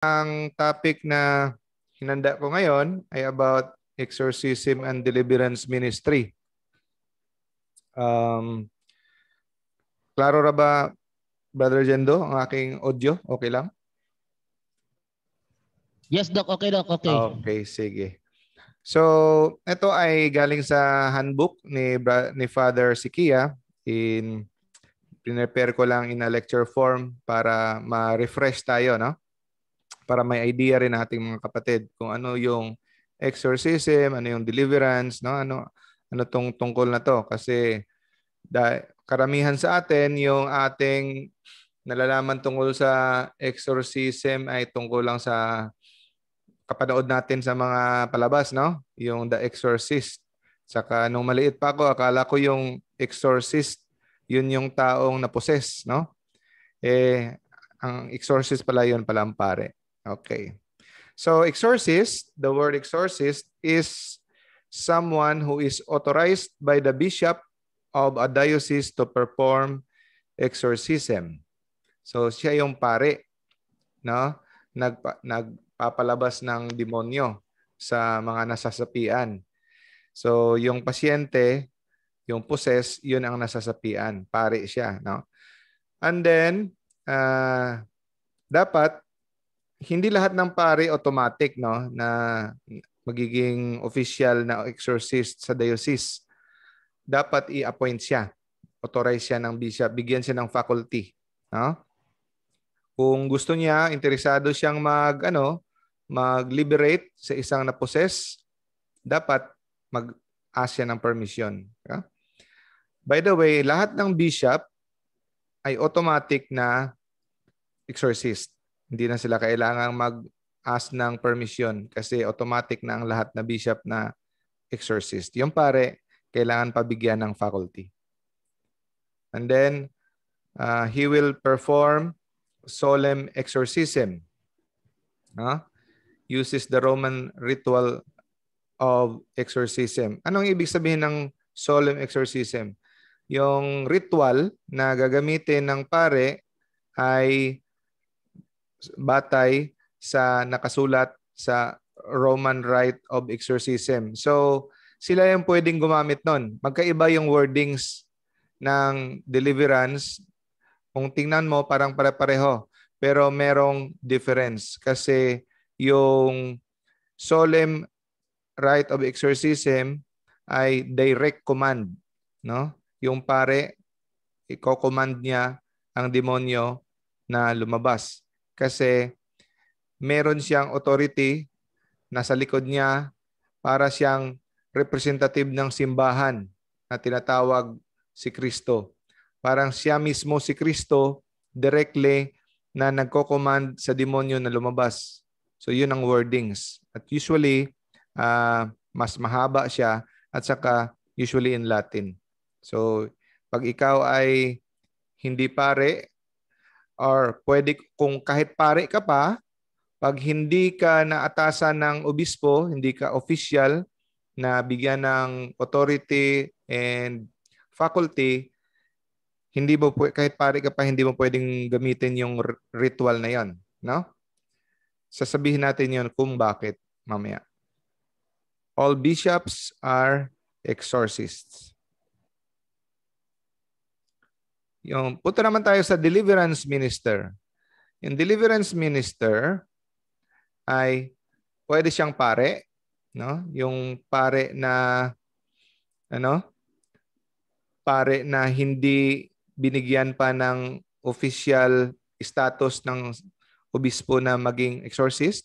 Ang topic na hinanda ko ngayon ay about exorcism and deliverance ministry. Klaro ra ba, Brother Jendo, ang aking audio? Okay lang? Yes, Doc. Okay, Doc. Okay. Okay, sige. So, ito ay galing sa handbook ni Father Sikia. Prepare ko lang in a lecture form para ma-refresh tayo, no? Para may idea rin nating mga kapatid kung ano yung exorcism, ano yung deliverance, no? Ano tong tungkol na to kasi karamihan sa atin yung ating nalalaman tungkol sa exorcism ay tungkol lang sa kapanood natin sa mga palabas, no? Yung The Exorcist. Saka nung maliit pa ako, akala ko yung exorcist, yun yung taong na-possess, no? Ang exorcist pala yun pala ang pare. Okay. So exorcist, the word exorcist is someone who is authorized by the bishop of a diocese to perform exorcism. So siya yung pare, no? Nagpapalabas ng demonyo sa mga nasasapian. So yung pasyente, yung possess, yun ang nasasapian. Pare siya, no? And then dapat hindi lahat ng pare automatic, no, na magiging official na exorcist sa diocese. Dapat i-appoint siya. Authorize siya ng bishop, bigyan siya ng faculty, no? Kung gusto niya, interesado siyang mag-liberate sa isang na-possess, dapat mag-ask siya ng permission. Okay? By the way, lahat ng bishop ay automatic na exorcist. Hindi na sila kailangang mag-ask ng permission kasi automatic na ang lahat na bishop na exorcist. Yung pare, kailangan pabigyan ng faculty. And then, he will perform solemn exorcism. Uses the Roman ritual of exorcism. Anong ibig sabihin ng solemn exorcism? Yung ritual na gagamitin ng pare ay batay sa nakasulat sa Roman Rite of Exorcism. So, sila yung pwedeng gumamit nun. Magkaiba yung wordings ng deliverance. Kung tingnan mo, parang pare-pareho. Pero merong difference. Kasi yung solemn rite of exorcism ay direct command. No? Yung pare, i-command niya ang demonyo na lumabas. Kasi meron siyang authority nasa likod niya para siyang representative ng simbahan na tinatawag si Kristo. Parang siya mismo si Kristo directly na nagko-command sa demonyo na lumabas. So yun ang wordings. At usually, mas mahaba siya at saka usually in Latin. So pag ikaw ay hindi pare, or pwede kung kahit pare ka pa, pag hindi ka naatasan ng obispo, hindi ka official na bigyan ng authority and faculty, hindi mo kahit pare ka pa, hindi mo pwedeng gamitin yung ritual na yon, no? Sasabihin natin yon kung bakit mamaya. All bishops are exorcists. Yung punta naman tayo sa deliverance minister. Yung deliverance minister ay pwede siyang pare, no? Yung pare na pare na hindi binigyan pa ng official status ng obispo na maging exorcist,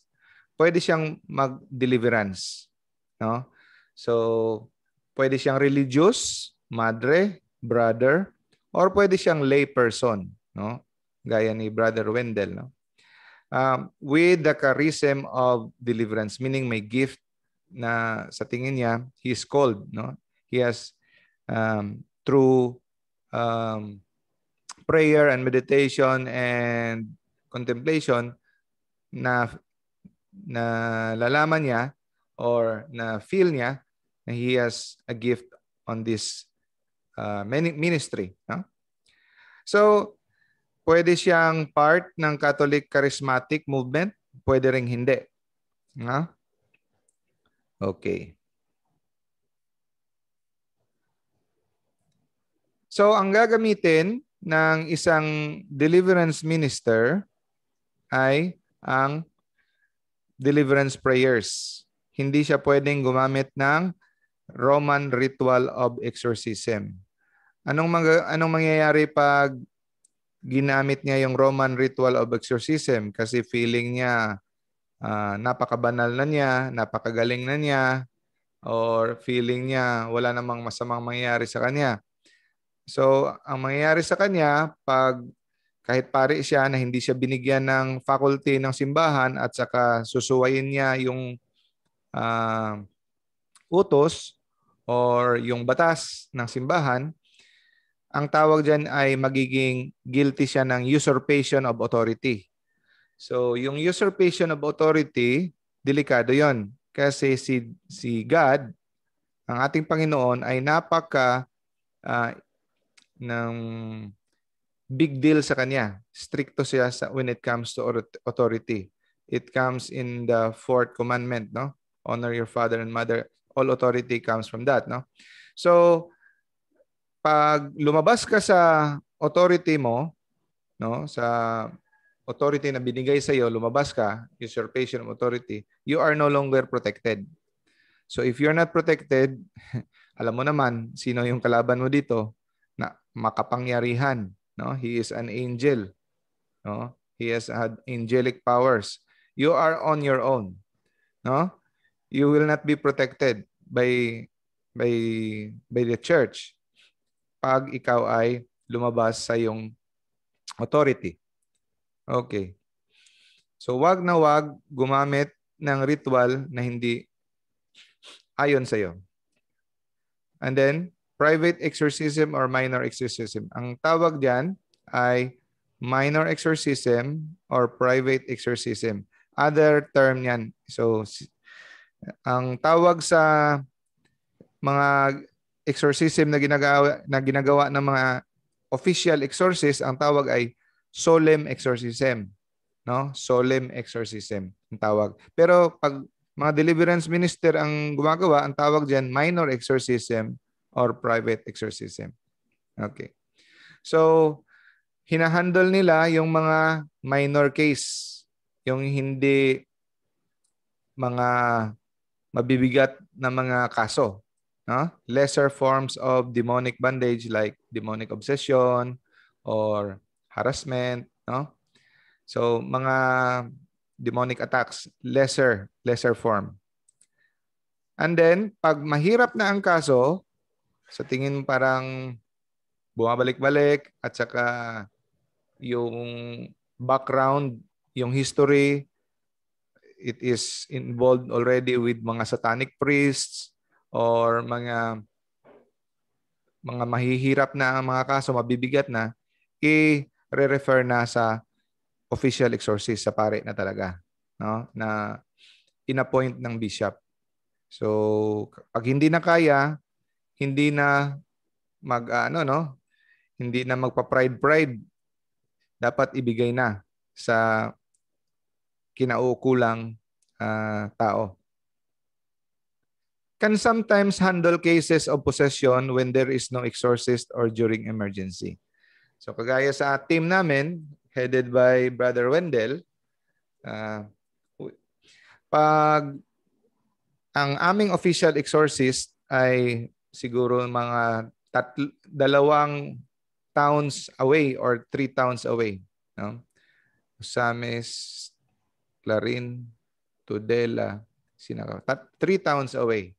pwede siyang mag-deliverance, no? So, pwede siyang religious, madre, brother, or pwede siyang lay person, no? Gaya ni Brother Wendell, no? With the charism of deliverance, meaning may gift na sa tingin niya, he is called, no? He has through prayer and meditation and contemplation na lalaman niya or na feel niya na he has a gift on this ministry. No? So, pwede siyang part ng Catholic Charismatic Movement. pwede ring hindi. Ha? Okay. So, ang gagamitin ng isang deliverance minister ay ang deliverance prayers. Hindi siya pwedeng gumamit ng Roman ritual of exorcism. Anong mangyayari pag ginamit niya yung Roman ritual of exorcism? Kasi feeling niya napakabanal na niya, napakagaling na niya, or feeling niya wala namang masamang mangyayari sa kanya. So, ang mangyayari sa kanya, kahit pare siya na hindi siya binigyan ng faculty ng simbahan at saka susuwayin niya yung utos or yung batas ng simbahan, ang tawag dyan ay magiging guilty siya ng usurpation of authority. So, yung usurpation of authority, delikado yon. Kasi si God, ang ating Panginoon, ay ng big deal sa kanya. Stricto siya when it comes to authority. It comes in the fourth commandment, no? Honor your father and mother. All authority comes from that, no? So, pag lumabas ka sa authority mo, no, sa authority na binigay sa iyo, lumabas ka, usurpation of authority, you are no longer protected. So if you're not protected, alam mo naman sino yung kalaban mo dito, na makapangyarihan, no? He is an angel, no? He has had angelic powers. You are on your own, no? You will not be protected by the church pag ikaw ay lumabas sa yung authority. Okay. So wag na wag gumamit ng ritual na hindi ayon sa iyo. And then, private exorcism or minor exorcism. Ang tawag diyan ay minor exorcism or private exorcism. Other term yan. So, ang tawag sa mga exorcism na ginagawa ng mga official exorcist, ang tawag ay solemn exorcism, no? Solemn exorcism ang tawag. Pero pag mga deliverance minister ang gumagawa, ang tawag diyan minor exorcism or private exorcism. Okay. So, hinahandle nila yung mga minor case, yung hindi mga mabibigat na mga kaso. No? Lesser forms of demonic bondage like demonic obsession or harassment, no? So mga demonic attacks, lesser form. And then pag mahirap na ang kaso, sa tingin parang bumabalik-balik at saka yung background, yung history, it is involved already with mga satanic priests or mga mahihirap na mga kaso, mabibigat na, i-refer na sa official exorcist, sa pare na talaga, no? Na in-appoint ng bishop. So, pag hindi na kaya, hindi na hindi na magpa-pride, dapat ibigay na sa kinaukulang tao. Can sometimes handle cases of possession when there is no exorcist or during emergency. So kagaya sa team namin, headed by Brother Wendell, pag ang aming official exorcist ay siguro mga 2 towns away or 3 towns away, no? Usames, Clarin, Tudela, Sinagaw. 3 towns away.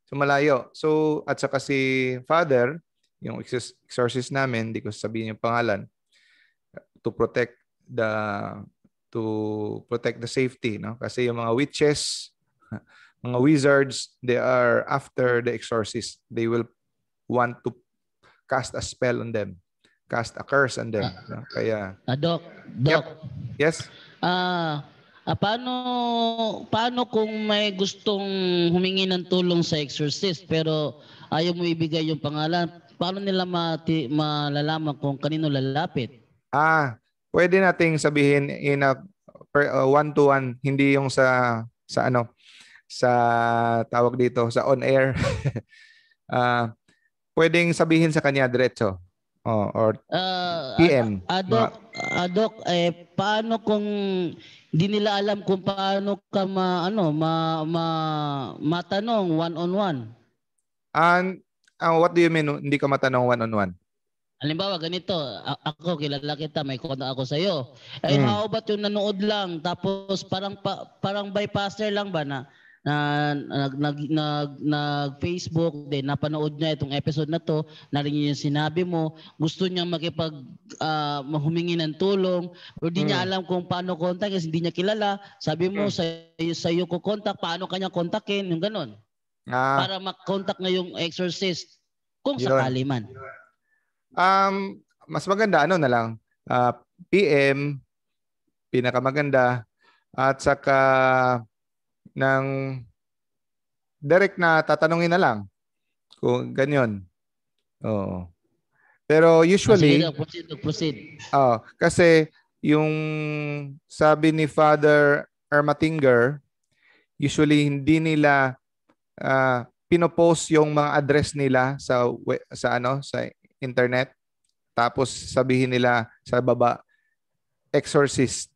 So malayo. So at saka si Father, yung exorcist namin, hindi ko sabihin yung pangalan, to protect the safety, no? Kasi yung mga witches, mga wizards, they are after the exorcist. They will want to cast a spell on them, cast a curse on them. No? Kaya Doc. Yep. Yes. Paano kung may gustong humingi ng tulong sa exorcist pero ayaw mo ibigay yung pangalan? Paano nila malalaman kung kanino lalapit? Pwede nating sabihin in a one to one, hindi yung sa ano, sa tawag dito, sa on air. Ah, pwedeng sabihin sa kanya diretso. Or PM. Adok, paano kung di nila alam kung paano ka matanong one-on-one? And what do you mean hindi ka matanong one-on-one? Halimbawa, ganito, ako, kilala kita, may kontak ako sa'yo. How about yung nanood lang, tapos parang bypasser lang ba na nag-Facebook, then napanood niya itong episode na to, narinig yung sinabi mo, gusto niya humingi ng tulong, pero di niya alam kung paano contact kasi hindi niya kilala. Sabi mo, sa'yo ko contact, paano kanya kontakin, yung ganon. Para makontak na yung exorcist, kung sakali man. Mas maganda, na lang, PM, pinakamaganda, at saka ng direct na tatanungin na lang kung ganyan. Oo. Pero usually, proceed. Kasi yung sabi ni Father Ermatinger, usually hindi nila pinopost yung mga address nila sa internet. Tapos sabihin nila sa baba, exorcist.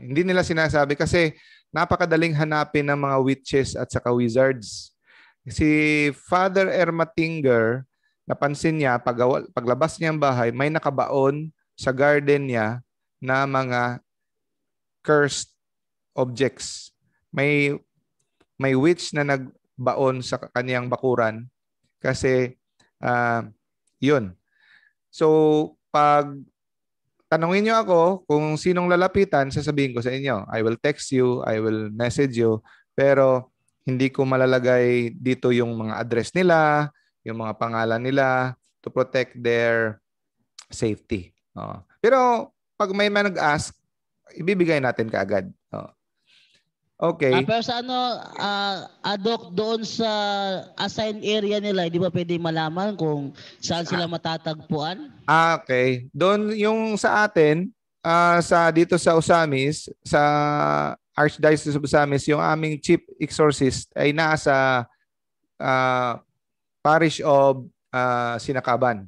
Hindi nila sinasabi kasi napakadaling hanapin ng mga witches at saka wizards. Si Father Ermatinger, napansin niya, paglabas niya ng bahay, may nakabaon sa garden niya na mga cursed objects. May witch na nagbaon sa kaniyang bakuran kasi yun. So, pag tanungin niyo ako kung sinong lalapitan, sasabihin ko sa inyo. I will text you, I will message you, pero hindi ko malalagay dito yung mga address nila, yung mga pangalan nila to protect their safety. Pero pag may nag-ask, ibibigay natin kaagad. Okay. Pero sa Adok, doon sa assigned area nila, hindi ba pwede malaman kung saan sila matatagpuan? Okay. Doon yung sa atin, dito sa Osamis, sa Archdiocese of Osamis, yung aming chief exorcist ay nasa parish of Sinakaban.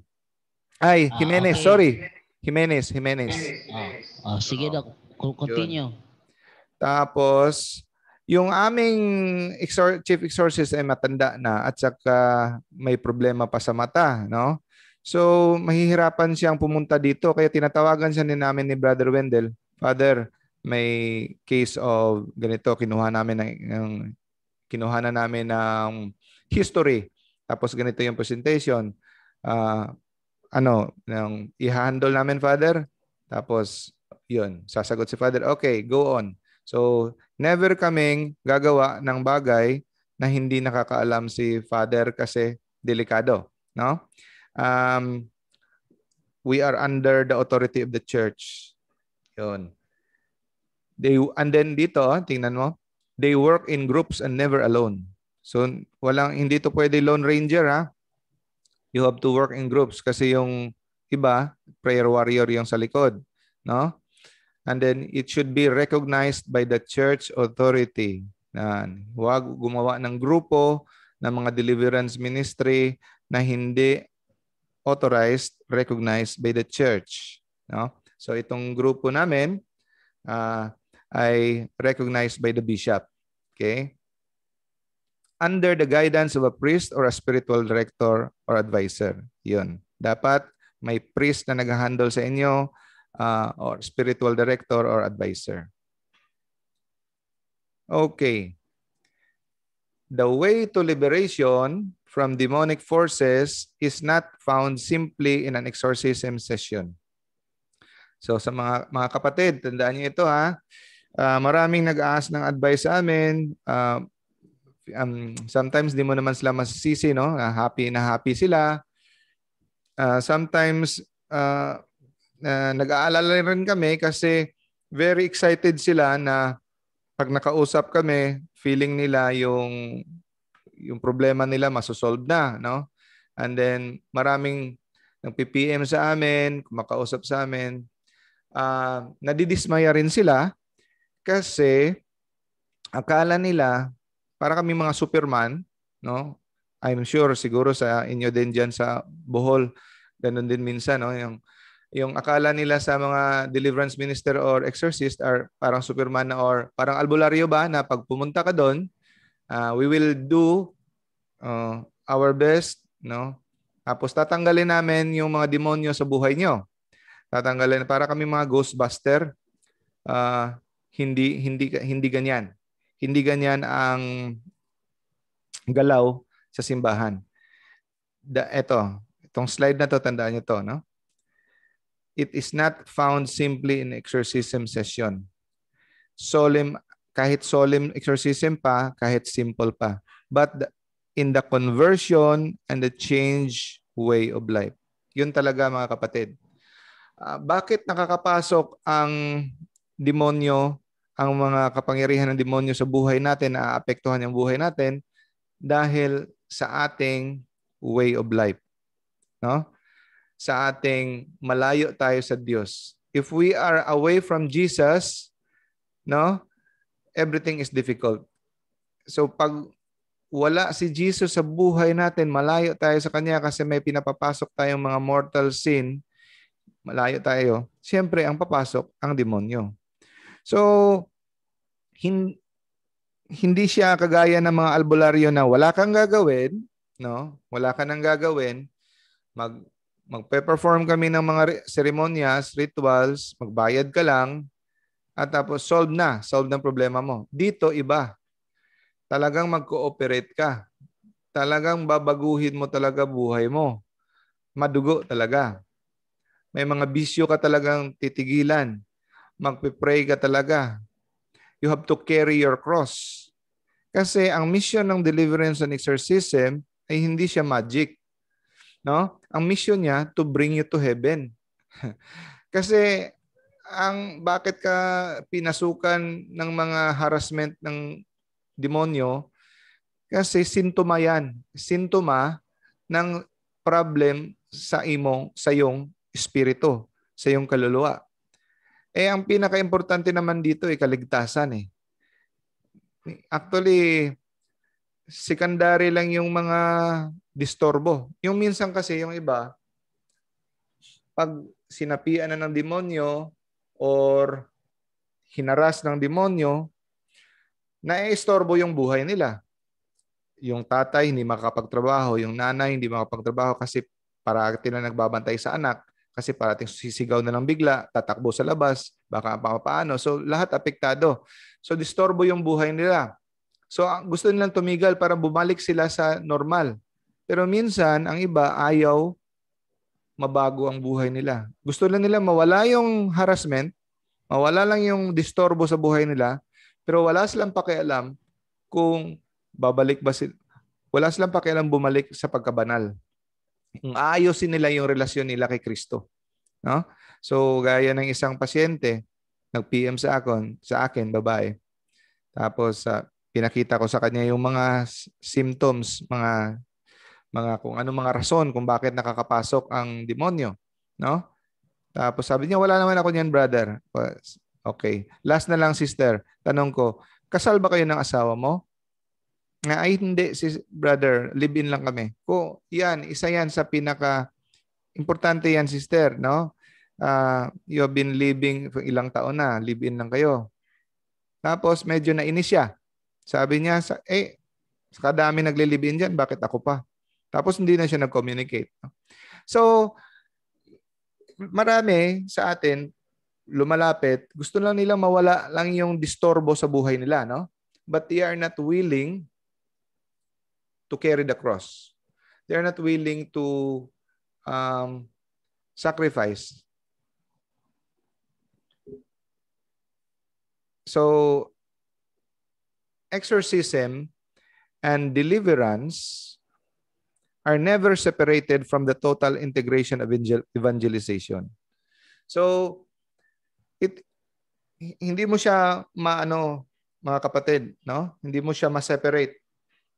Jimenez, okay. Sorry. Jimenez. Sige, Dok. Continue. Tapos, yung aming chief exorcist ay matanda na at saka may problema pa sa mata, no? So, mahihirapan siyang pumunta dito kaya tinatawagan siya namin ni Brother Wendell. Father, may case of ganito, kinuha na namin ng history. Tapos ganito yung presentation. I-handle namin, Father. Tapos, yun, sasagot si Father, okay, go on. So, never kaming gagawa ng bagay na hindi nakakaalam si Father kasi delikado, no? We are under the authority of the church. Yun. And then dito, tingnan mo, they work in groups and never alone. So, hindi to pwede lone ranger, ha? You have to work in groups kasi yung iba, prayer warrior yung sa likod, no? And then it should be recognized by the church authority. Huwag gumawa ng grupo ng mga deliverance ministry na hindi authorized, recognized by the church. No? So itong grupo namin ay recognized by the bishop. Okay? Under the guidance of a priest or a spiritual director or advisor. Yun. Dapat may priest na nag-handle sa inyo, or spiritual director or advisor. Okay. The way to liberation from demonic forces is not found simply in an exorcism session. So sa mga kapatid, tandaan niyo ito, ha. Maraming nag-ask ng advice sa amin. Sometimes di mo naman sila masisisi, no? Happy sila. Sometimes nag-aalala rin kami kasi very excited sila na pag nakausap kami, feeling nila yung problema nila masosolve na, no? And then maraming nag-PPM sa amin, kumakausap sa amin. Nadidismaya rin sila Kasi akala nila para kami mga Superman, no? I'm sure siguro sa inyo din diyan sa Bohol, ganun din minsan, no? Yung akala nila sa mga deliverance minister or exorcist are parang Superman or parang albularyo ba na pag pumunta ka doon, we will do our best, no? Tapos tatanggalin namin yung mga demonyo sa buhay nyo. Tatanggalin para kami mga ghostbuster. Hindi ganyan. Hindi ganyan ang galaw sa simbahan. Itong slide na to, tandaan nyo to, no? It is not found simply in exorcism session. Kahit solemn exorcism pa, kahit simple pa. But in the conversion and the change way of life. Yun talaga mga kapatid. Bakit nakakapasok ang demonyo, ang mga kapangyarihan ng demonyo sa buhay natin, naapektuhan yung buhay natin dahil sa ating way of life. No? Sa ating malayo tayo sa Diyos. If we are away from Jesus, no, everything is difficult. So pag wala si Jesus sa buhay natin, malayo tayo sa Kanya kasi may pinapapasok tayong mga mortal sin, malayo tayo, siyempre ang papasok ang demonyo. So, hindi siya kagaya ng mga albularyo na wala kang gagawin, no? Wala ka nang gagawin, magpe-perform kami ng mga seremonyas, rituals, magbayad ka lang, at tapos solve ng problema mo. Dito, iba. Talagang mag-cooperate ka. Talagang babaguhin mo talaga buhay mo. Madugo talaga. May mga bisyo ka talagang titigilan. Magpe-pray ka talaga. You have to carry your cross. Kasi ang mission ng deliverance and exorcism ay hindi siya magic. No? Ang mission niya to bring you to heaven. Kasi bakit ka pinasukan ng mga harassment ng demonyo? Kasi sintoma yan. Sintoma ng problem sa iyong espiritu, sa iyong kaluluwa. Ang pinaka-importante naman dito ay kaligtasan eh. Actually, secondary lang yung mga disturbo. Yung minsan kasi yung iba, pag sinapian na ng demonyo or hinaras ng demonyo, na-istorbo yung buhay nila. Yung tatay hindi makakapagtrabaho, yung nanay hindi makakapagtrabaho kasi parating na nagbabantay sa anak, kasi parating sisigaw na lang bigla, tatakbo sa labas, baka paano. So lahat apektado. So disturbo yung buhay nila. So gusto nilang tumigil para bumalik sila sa normal. Pero minsan, ang iba ayaw mabago ang buhay nila. Gusto lang nila mawala yung harassment, mawala lang yung disturbo sa buhay nila, pero wala silang pakialam kung babalik ba sila. Wala silang pakialam bumalik sa pagkabanal. Kung aayusin nila yung relasyon nila kay Kristo. No? So, gaya ng isang pasyente, nag-PM sa akin, babae. Tapos, pinakita ko sa kanya yung mga symptoms, mga kung ano mga rason kung bakit nakakapasok ang demonyo. No? Tapos sabi niya, wala naman ako niyan, brother. Okay. Last na lang, sister. Tanong ko, kasal ba kayo ng asawa mo? Ay, hindi, brother. Live-in lang kami. Yan, isa yan sa importante yan, sister. No? You have been living for ilang taon na. Live-in lang kayo. Tapos medyo nainis siya. Sabi niya, sa kadami nagli-live-in dyan, bakit ako pa? Tapos hindi na siya nag-communicate. So, marami sa atin, lumalapit, gusto lang nila mawala lang yung disturbo sa buhay nila, no? But they are not willing to carry the cross. They are not willing to sacrifice. So, exorcism and deliverance are never separated from the total integration of evangelization. So, hindi mo siya mga kapatid, no? Hindi mo siya ma-separate,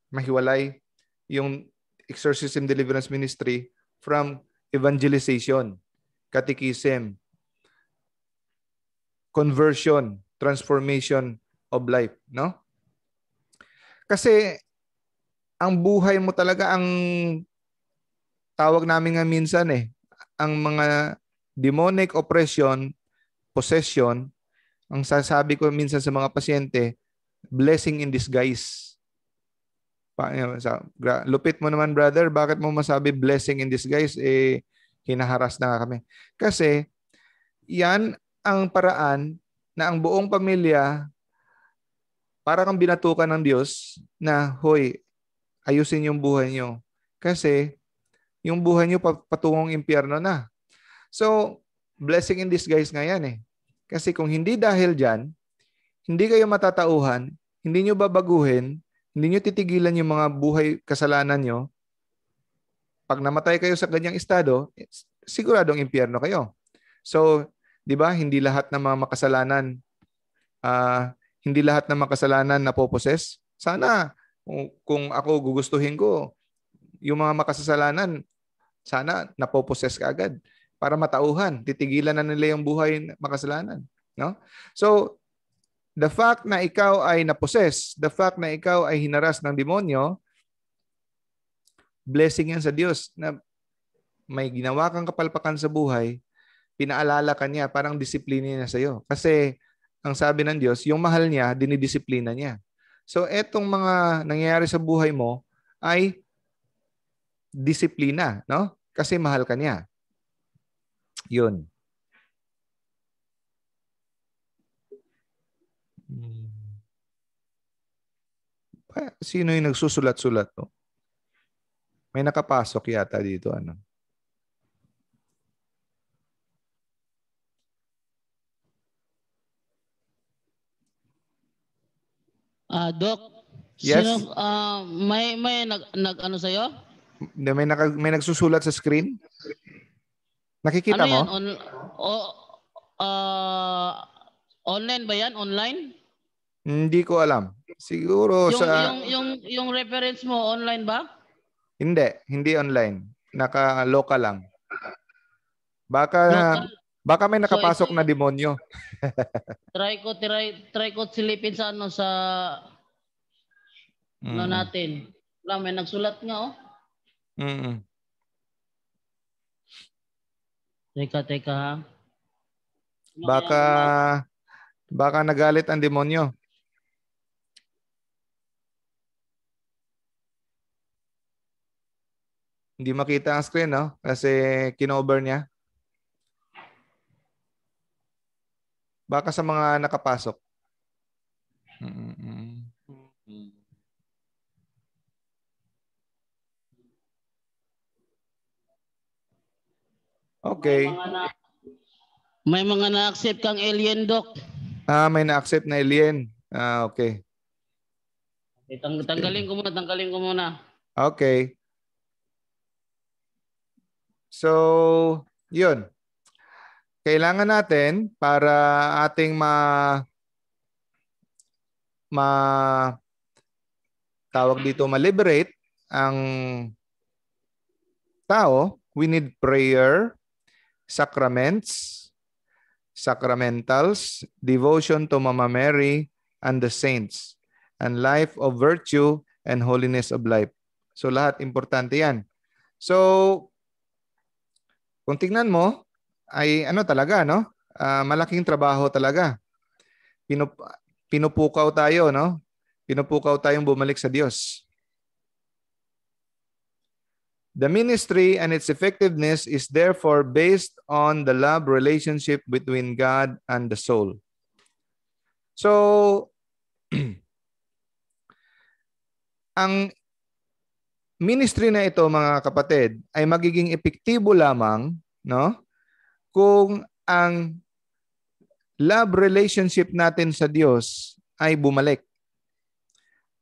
mahiwalay yung exorcism deliverance ministry from evangelization, catechism, conversion, transformation of life, no? Kasi ang buhay mo talaga ang tawag namin nga minsan ang mga demonic oppression, possession, ang sasabi ko minsan sa mga pasyente, blessing in disguise. Lupit mo naman, brother. Bakit mo masabi blessing in disguise? Hinaharas na kami. Kasi yan ang paraan na ang buong pamilya para kang binatukan ng Diyos na, hoy, ayusin yung buhay nyo. Kasi yung buhay nyo patungong impyerno na. So, blessing in disguise nga yan Kasi kung hindi dahil dyan, hindi kayo matatauhan, hindi nyo babaguhin, hindi nyo titigilan yung mga buhay kasalanan nyo, pag namatay kayo sa ganyang estado, siguradong impyerno kayo. So, di ba, hindi lahat ng mga makasalanan, napoposes. Sana, kung ako gugustuhin ko, yung mga makasalanan, sana napoposes ka agad para matauhan. Titigilan na nila yung buhay makasalanan. No? So, the fact na ikaw ay naposes, the fact na ikaw ay hinaras ng demonyo, blessing yan sa Diyos na may ginawa kang kapalpakan sa buhay, pinaalala ka niya, parang disiplina niya sa iyo. Kasi ang sabi ng Diyos, yung mahal niya, dinidisiplina niya. So etong mga nangyayari sa buhay mo ay disiplina, no? Kasi mahal ka niya. Yun. Sino yung nagsusulat-sulat? No? May nakapasok yata dito. Ano? Doc, Yes? sino, may nag ano sa'yo? May nagsusulat sa screen? Nakikita Ano mo? yan? Online ba yan? Online? Hindi ko alam. Siguro Yung reference mo online ba? Hindi online. Naka-local lang. Baka Local? may So nakapasok ito, na demonyo. try ko silipin sa ano sa ano natin. Wala, may nagsulat nga Teka ha. Baka nagalit ang demonyo. Hindi makita ang screen, no? Kasi kinover niya. Baka sa mga nakapasok. Okay. May mga na-accept kang alien, Doc. May na-accept na alien. Okay. Tanggalin ko muna. Okay. So, yun. Kailangan natin para ating tawag dito, ma-liberate ang tao, we need prayer, sacraments, sacramentals, devotion to Mama Mary and the saints, and life of virtue and holiness of life. So lahat importante yan. So, kung tingnan mo, ay ano talaga, no? Malaking trabaho talaga. Pinupukaw tayo, no? Pinupukaw tayong bumalik sa Diyos. The ministry and its effectiveness is therefore based on the love relationship between God and the soul. So, ang ministry na ito, mga kapatid, ay magiging epektibo lamang, no? Kung ang love relationship natin sa Diyos ay bumalik.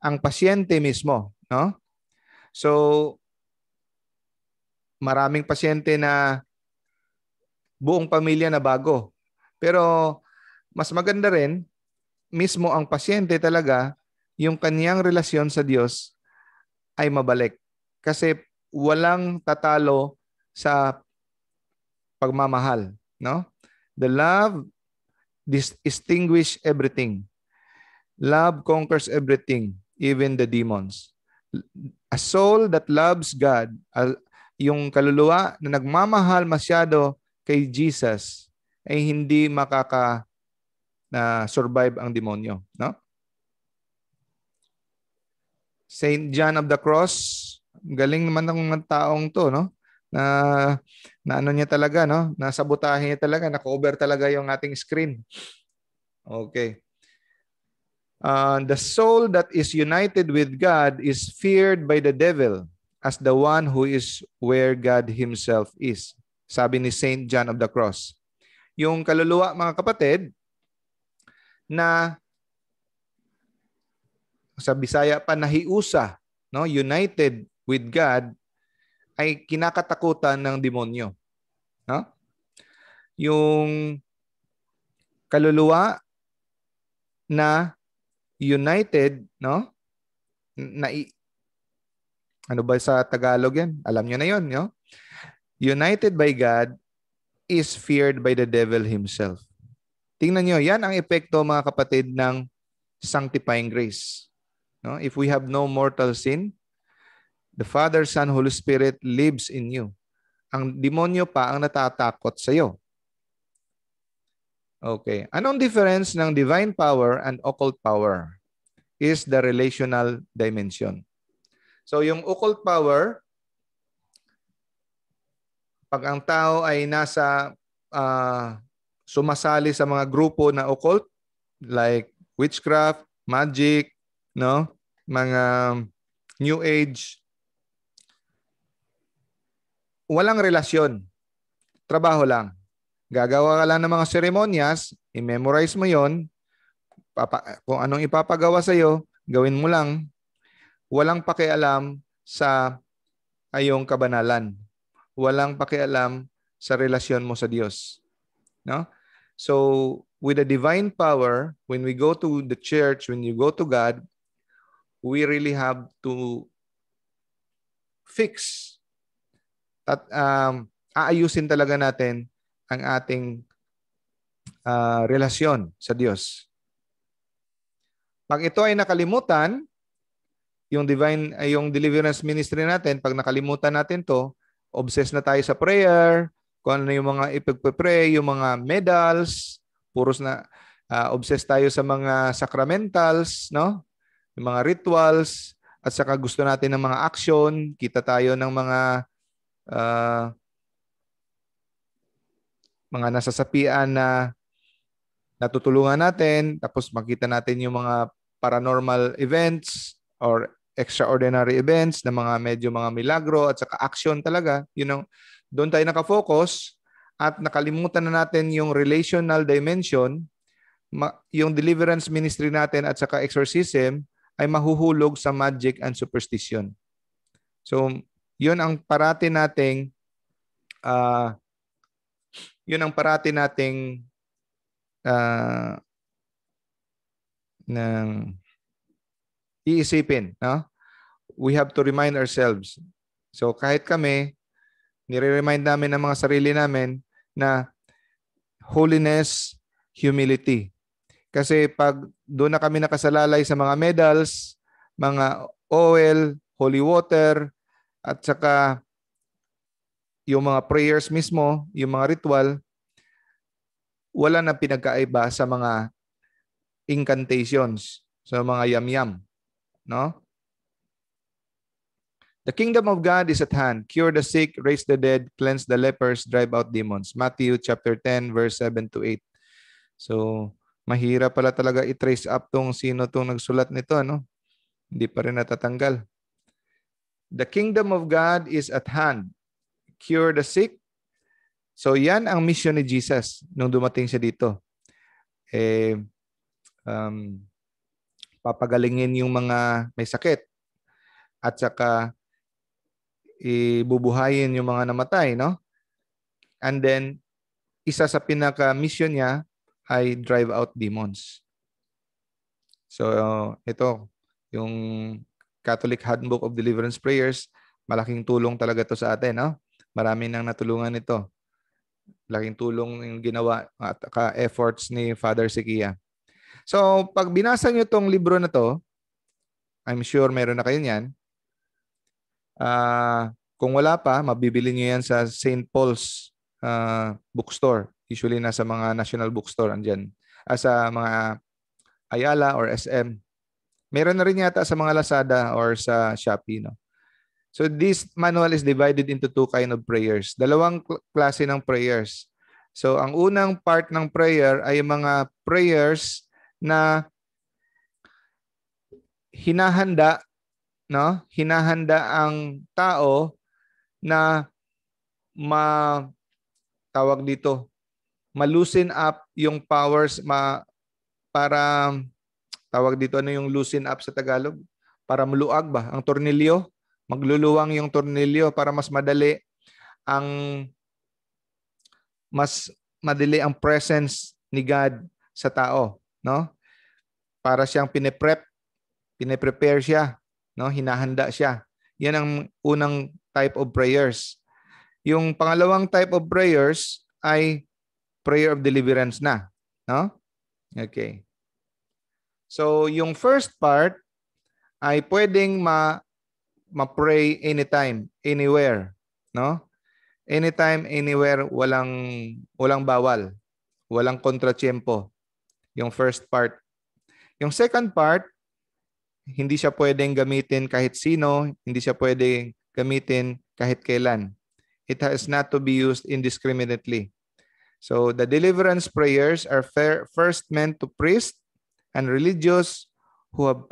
Ang pasyente mismo, no? So, maraming pasyente na buong pamilya na bago. Pero mas maganda rin, mismo ang pasyente talaga, yung kaniyang relasyon sa Diyos ay mabalik. Kasi walang tatalo sa pagmamahal, no? The distinguish everything. Love conquers everything, even the demons. A soul that loves God, yung kaluluwa na nagmamahal masyado kay Jesus, ay hindi survive ang demonyo, no? Saint John of the Cross, galing naman ng taong to, no? Na ano niya talaga, no? Nasabotahe niya talaga, na-cover talaga yung ating screen. Okay. The soul that is united with God is feared by the devil as the one who is where God himself is. Sabi ni Saint John of the Cross. Yung kaluluwa, mga kapatid, na sa Bisaya pa nahiusa, no, united with God, ay kinakatakutan ng demonyo, no? Yung kaluluwa na united, no? Ano ba sa Tagalog yan? Alam niyo na yon, no? United by God is feared by the devil himself. Tingnan niyo, yan ang epekto, mga kapatid, ng sanctifying grace. No? If we have no mortal sin, the Father, Son, Holy Spirit lives in you. Ang demonyo pa ang natatakot sa iyo. Okay. Anong difference ng divine power and occult power? Is the relational dimension. So yung occult power, pag ang tao ay nasa sumasali sa mga grupo na occult, like witchcraft, magic, no, mga New Age, walang relasyon. Trabaho lang. Gagawa ka lang ng mga seremonyas, i-memorize mo yon, kung anong ipapagawa sa iyo, gawin mo lang. Walang pakialam sa ayong kabanalan. Walang pakialam sa relasyon mo sa Diyos. No? So, with the divine power, when we go to the church, when you go to God, we really have to fix at aayusin talaga natin ang ating relasyon sa Diyos. Pag ito ay nakalimutan, yung deliverance ministry natin, pag nakalimutan natin to, obsessed na tayo sa prayer, kung ano yung mga ipagpe-pray, yung mga medals, puros na obsessed tayo sa mga sacramentals, no? Yung mga rituals, at saka gusto natin ng mga action, kita tayo ng mga nasasapian na natutulungan natin, tapos makita natin yung mga paranormal events or extraordinary events na mga milagro at saka action talaga. Doon tayo nakafocus at nakalimutan na natin yung relational dimension. Yung deliverance ministry natin at saka exorcism ay mahuhulog sa magic and superstition. So, yun ang parati nating iisipin, no? We have to remind ourselves. So kahit kami, nire-remind namin ng mga sarili namin na holiness, humility. Kasi pag doon na kami nakasalalay sa mga medals, mga oil, holy water, at saka yung mga prayers mismo, yung mga ritual, wala na pinagkaiba sa mga incantations, sa mga yam-yam. No? The kingdom of God is at hand. Cure the sick, raise the dead, cleanse the lepers, drive out demons. Matthew chapter 10, verse 7 to 8. So, mahirap pala talaga i-trace up sino nagsulat nito, ano? Hindi pa rin natatanggal. The kingdom of God is at hand. Cure the sick. So, yan ang mission ni Jesus nung dumating siya dito. Papagalingin yung mga may sakit at saka ibubuhayin yung mga namatay, no? And then, isa sa pinaka-mission niya ay drive out demons. So, ito, yung Catholic Handbook of Deliverance Prayers, malaking tulong talaga to sa atin, no? Marami nang natulungan ito Laking tulong yung ginawa at efforts ni Father Sikia. So, pag binasa nyo tong libro na to, I'm sure meron na kayo niyan. Kung wala pa, mabibili nyo yan sa St. Paul's bookstore. Usually nasa mga national bookstore andyan. Sa mga Ayala or SM. Meron na rin yata sa mga Lazada or sa Shopee. No? So this manual is divided into two kind of prayers. Dalawang klase ng prayers. So ang unang part ng prayer ay mga prayers na hinahanda, no? Hinahanda ang tao na tawag dito, ma-loosen up yung powers para tawag dito, ano yung loosen up sa Tagalog? Para maluag ba? Ang tornilyo? Magluluwang yung tornilyo para mas madali ang presence ni God sa tao, no? Para siyang pine-prepare siya, no? Hinahanda siya. Yan ang unang type of prayers. Yung pangalawang type of prayers ay prayer of deliverance na, no? Okay. So, yung first part ay pwedeng ma-pray anytime, anywhere, no? Anytime, anywhere, walang bawal, walang kontratiempo. Yung first part. Yung second part, hindi siya pwedeng gamitin kahit sino, hindi siya pwedeng gamitin kahit kailan. It has not to be used indiscriminately. So, the deliverance prayers are first meant to priests and religious who have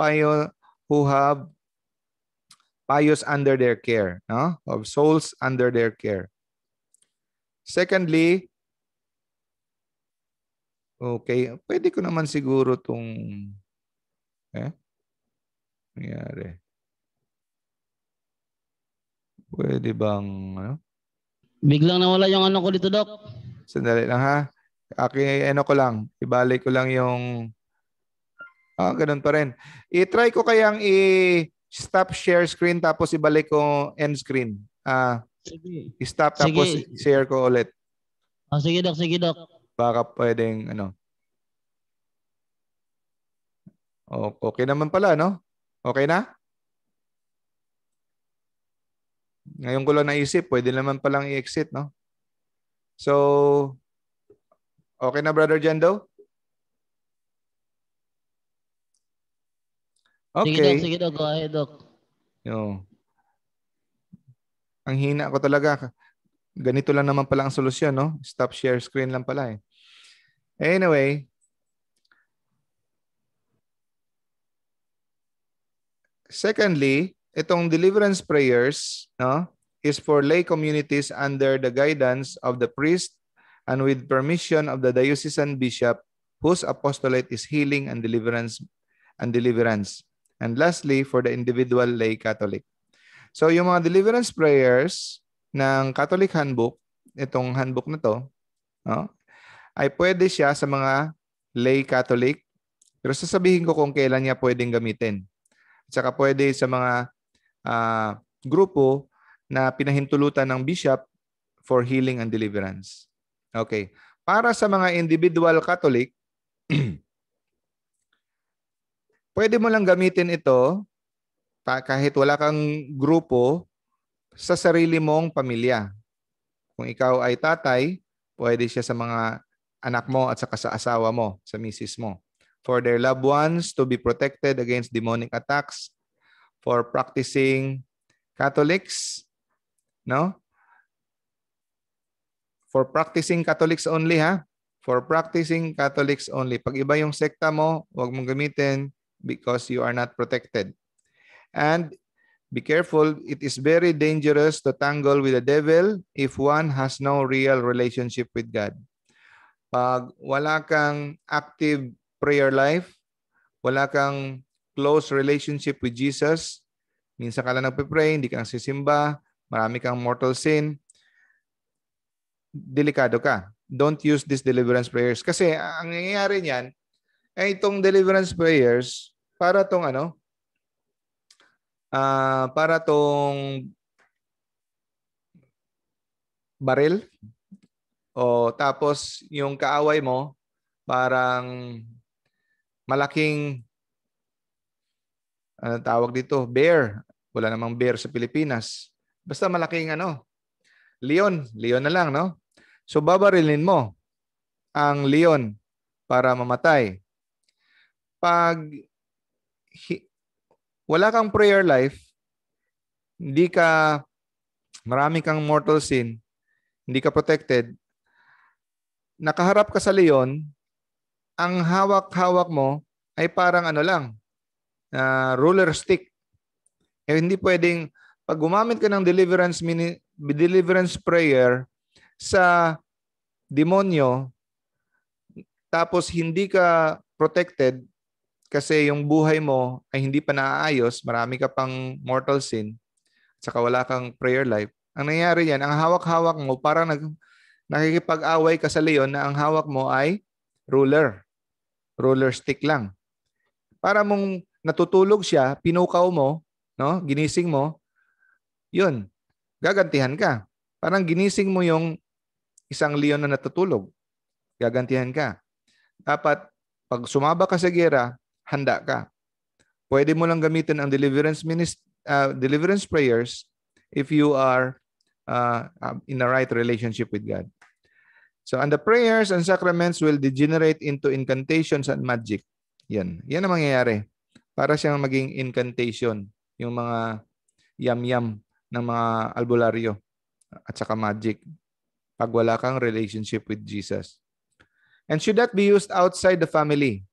pious under their care, no? Of souls under their care. Secondly, okay, pwede ko naman siguro itong nangyari. Pwede bang Biglang nawala yung ano ko dito, Doc. Sandali lang ha. Ko lang. Ibalik ko lang yung ganun pa rin. I-try ko kayang i-stop share screen tapos ibalik ko end screen. Sige. I-stop tapos share ko ulit. Sige, Doc. Sige, Doc. Baka pwedeng Okay naman pala, no? Okay na? Ngayon ko lang naisip, pwede naman palang i-exit, no? So, okay na, Brother Jendo? Okay. Sige, Doc. Go ahead, Doc. Ang hina ko talaga. Ganito lang naman pala ang solusyon, no? Stop share screen lang pala eh. Anyway, secondly, itong deliverance prayers, no, is for lay communities under the guidance of the priest and with permission of the diocesan bishop whose apostolate is healing and deliverance. And lastly, for the individual lay Catholic. So yung mga deliverance prayers ng Catholic handbook, itong handbook na to, no, ay pwede siya sa mga lay Catholic, pero sasabihin ko kung kailan niya pwedeng gamitin. At saka pwede sa mga grupo na pinahintulutan ng bishop for healing and deliverance. Okay. Para sa mga individual Catholic, pwede mo lang gamitin ito kahit wala kang grupo sa sarili mong pamilya. Kung ikaw ay tatay, pwede siya sa mga anak mo at saka sa asawa mo, sa misis mo. For their loved ones to be protected against demonic attacks, for practicing Catholics, no? For practicing Catholics only, ha? For practicing Catholics only. Pag iba yung sekta mo, huwag mong gamitin because you are not protected. And be careful, it is very dangerous to tangle with the devil if one has no real relationship with God. Pag wala kang active prayer life, wala kang close relationship with Jesus, minsan ka lang nagpe-pray, hindi ka nagsisimba, marami kang mortal sin, delikado ka. Don't use these deliverance prayers. Kasi ang nangyayari niyan, ay itong deliverance prayers, para tong baril. O tapos yung kaaway mo, parang malaking, ano tawag dito, bear. Wala namang bear sa Pilipinas. Basta malaking leon. Leon na lang, no? So babarilin mo ang leon para mamatay. Pag wala kang prayer life, marami kang mortal sin, hindi ka protected, nakaharap ka sa leon, ang hawak-hawak mo ay parang ruler stick. Hindi pwedeng, pag gumamit ka ng deliverance prayer sa demonyo, tapos hindi ka protected kasi yung buhay mo ay hindi pa naaayos, marami ka pang mortal sin, at saka wala kang prayer life. Ang nangyayari yan, ang hawak-hawak mo, parang nakikipag-away ka sa leon na ang hawak mo ay ruler stick lang. Para mong natutulog siya, pinukaw mo, no? Ginising mo, yun, gagantihan ka. Parang ginising mo yung isang leon na natutulog, gagantihan ka. Dapat, pag sumaba ka sa gera, handa ka. Pwede mo lang gamitin ang deliverance prayers if you are in a right relationship with God. So, and the prayers and sacraments will degenerate into incantations and magic. Yan ang mangyayari. Para siyang maging incantation, yung mga yam-yam ng mga albularyo at saka magic pag wala kang relationship with Jesus. And should that be used outside the family?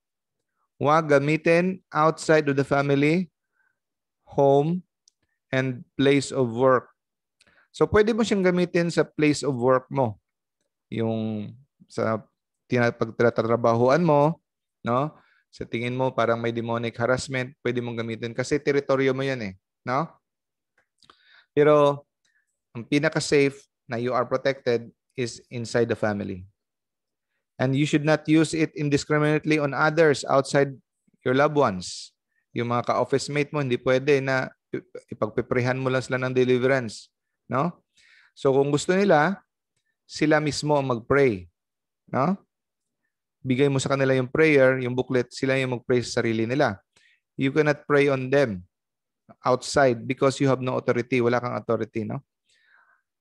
Huwag gamitin outside of the family, home, and place of work. So, pwede mo siyang gamitin sa place of work mo. Yung sa pagtatrabahuan mo, no? Sa tingin mo parang may demonic harassment, pwede mong gamitin kasi teritoryo mo 'yan no? Pero ang pinaka-safe na you are protected is inside the family. And you should not use it indiscriminately on others outside your loved ones. Yung mga ka-office mate mo, hindi pwede na ipagpiprehan mo lang sila ng deliverance, no? So kung gusto nila, sila mismo ang mag-pray, no? Bigay mo sa kanila yung prayer, yung booklet, sila yung mag-pray sa sarili nila. You cannot pray on them outside because you have no authority. Wala kang authority, no?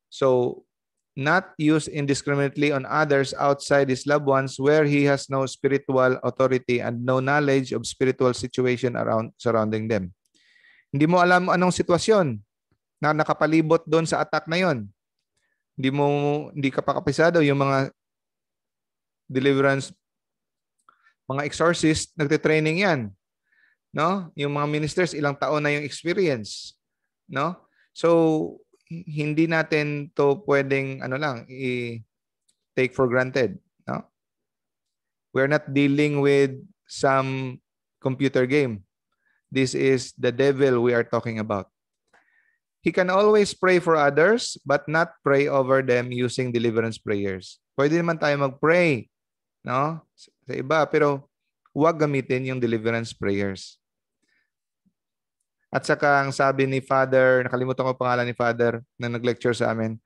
So, not use indiscriminately on others outside his loved ones where he has no spiritual authority and no knowledge of spiritual situation surrounding them. Hindi mo alam anong sitwasyon na nakapalibot doon sa attack na yon. Hindi ka pa kapisado. Yung mga deliverance, mga exorcist, nagte-training yan. No? Yung mga ministers, ilang taon na yung experience. No? So, hindi natin to pwedeng i-take for granted. No? We're not dealing with some computer game. This is the devil we are talking about. He can always pray for others but not pray over them using deliverance prayers. Pwede naman tayo mag-pray, no? Sa iba, pero huwag gamitin yung deliverance prayers. At saka ang sabi ni Father, nakalimutan ko pangalan ni Father na nag-lecture sa amin,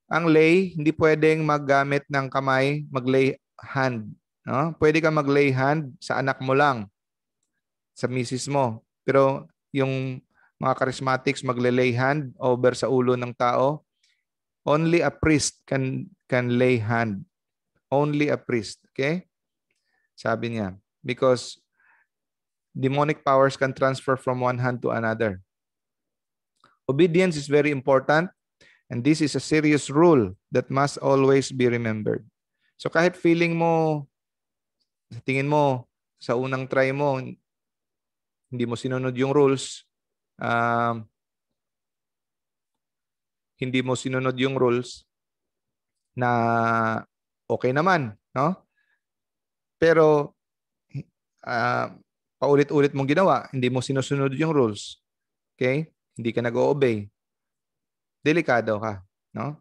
ang lay, hindi pwedeng maggamit ng kamay, mag-lay hand. No? Pwede ka mag-lay hand sa anak mo lang, sa misis mo. Pero yung mga charismatics magle-lay hand over sa ulo ng tao, only a priest can lay hand. Only a priest. Okay? Sabi niya. Because demonic powers can transfer from one hand to another. Obedience is very important, and this is a serious rule that must always be remembered. So kahit feeling mo, tingin mo, sa unang try mo, hindi mo sinunod yung rules, na okay naman, no? Pero paulit-ulit mong ginawa, hindi mo sinusunod yung rules. Okay? Hindi ka nag-o-obey. Delikado ka, no?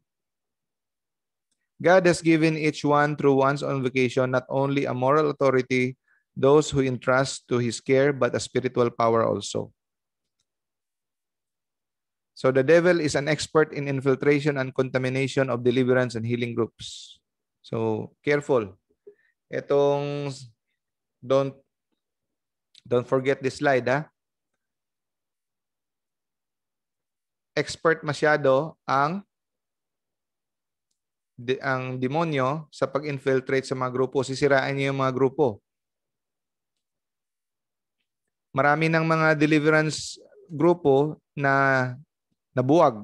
God has given each one through one's own vocation not only a moral authority, those who entrust to his care, but a spiritual power also. So the devil is an expert in infiltration and contamination of deliverance and healing groups. So, careful. Itong don't forget this slide, ha. Expert masyado ang demonyo sa pag-infiltrate sa mga grupo. Sisirain niya yung mga grupo. Marami ng mga deliverance grupo na nabuwag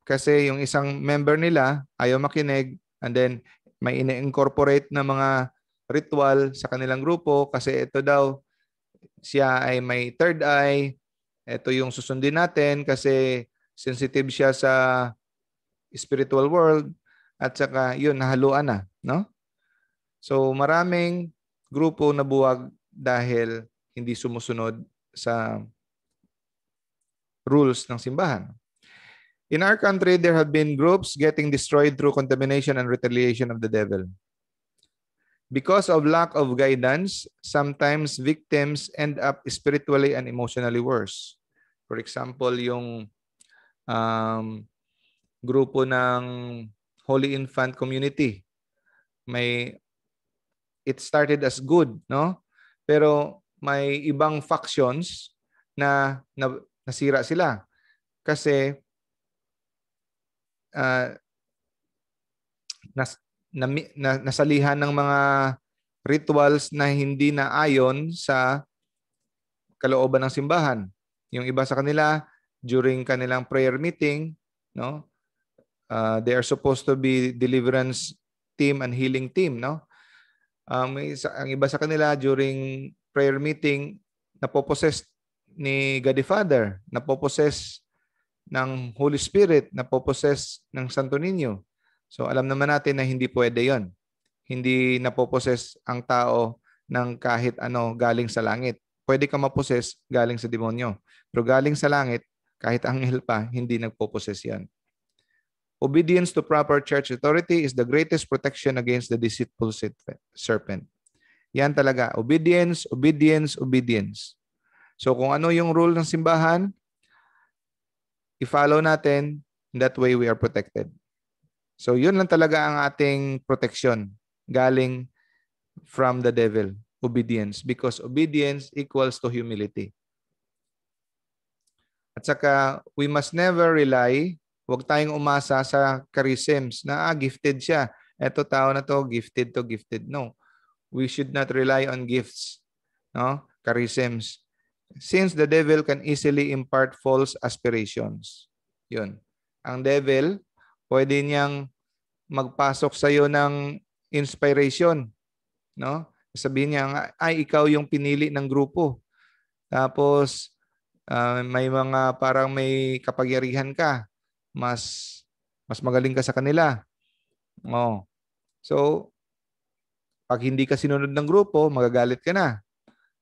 kasi yung isang member nila ayaw makinig, and then may ine-incorporate na mga ritual sa kanilang grupo kasi ito daw, siya ay may third eye, ito yung susundin natin kasi sensitive siya sa spiritual world, at saka yun, nahaluan na, no? So maraming grupo nabuwag dahil hindi sumusunod sa rules ng simbahan. In our country, there have been groups getting destroyed through contamination and retaliation of the devil. Because of lack of guidance, sometimes victims end up spiritually and emotionally worse. For example, yung grupo ng Holy Infant Community. It started as good, no? Pero may ibang factions na nasira sila kasi nasalihan ng mga rituals na hindi naayon sa kalooban ng simbahan. Yung iba sa kanila, during kanilang prayer meeting, no? They are supposed to be deliverance team and healing team, no? Ang iba sa kanila, during prayer meeting, napoposes ni God the Father, napoposes ng Holy Spirit, napoposes ng Santo Niño. So alam naman natin na hindi pwede yon. Hindi napoposes ang tao ng kahit ano galing sa langit. Pwede ka maposes galing sa demonyo. Pero galing sa langit, kahit anghel pa, hindi nagpoposes yan. Obedience to proper church authority is the greatest protection against the deceitful serpent. Yan talaga. Obedience, obedience, obedience. So kung ano yung rule ng simbahan, i-follow natin, that way we are protected. So yun lang talaga ang ating protection galing from the devil, obedience. Because obedience equals to humility. At saka, we must never rely, huwag tayong umasa sa charisms na gifted siya. Eto tao na to, gifted to gifted. No. We should not rely on gifts, no? Charisms. Since the devil can easily impart false aspirations. Yun. Ang devil, pwede niyang magpasok sa iyo ng inspiration, no? Sabihin niya, ay ikaw yung pinili ng grupo. Tapos may mga parang may kapagyarihan ka. Mas magaling ka sa kanila. Oh. So, pag hindi ka sinunod ng grupo, magagalit ka na.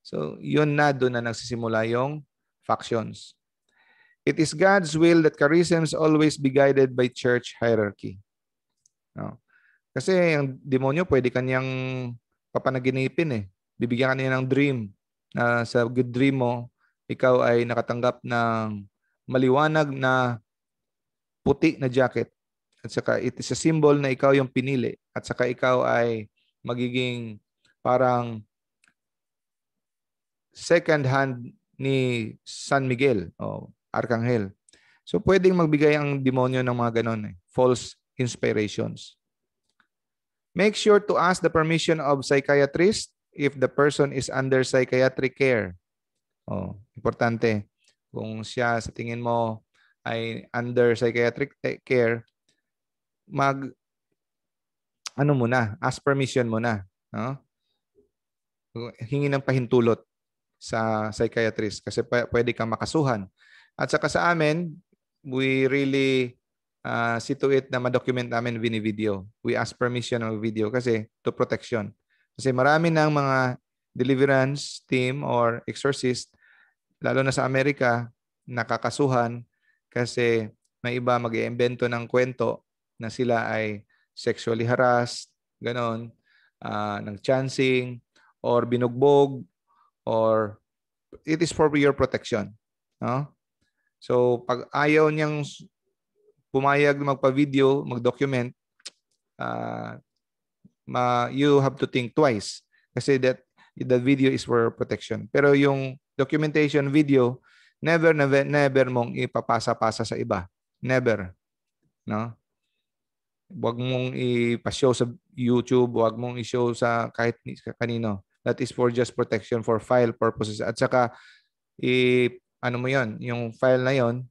So, yun na, doon na nagsisimula yung factions. It is God's will that charisms always be guided by church hierarchy. No? Kasi ang demonyo, pwede kanyang papanaginipin eh. Bibigyan ka niya ng dream. Sa good dream mo, ikaw ay nakatanggap ng maliwanag na puti na jacket. At saka it is a symbol na ikaw yung pinili. At saka ikaw ay magiging parang second hand ni San Miguel o Arkanghel. So pwedeng magbigay ang demonyo ng mga ganon, false inspirations. Make sure to ask the permission of psychiatrist if the person is under psychiatric care. Importante. Kung siya sa tingin mo ay under psychiatric care, ask permission muna. No? Hingi ng pahintulot sa psychiatrist kasi pwede kang makasuhan. At saka sa amin, we really see to it na ma-document namin video. We ask permission ng video kasi to protection. Kasi marami ng mga deliverance team or exorcist, lalo na sa Amerika, nakakasuhan kasi may iba mag-iimbento ng kwento na sila ay sexually harassed, ganon, ng chancing, or binugbog, or it is for your protection. No? So, pag ayaw niyang pumayag magpa-video, mag-document, you have to think twice kasi that the video is for protection. Pero yung documentation video, never mong ipapasa-pasa sa iba. Never. No? Huwag mong ipa-show sa YouTube, huwag mong i-show sa kahit kanino. That is for just protection for file purposes. At saka, ano mo yon, yung file na yon,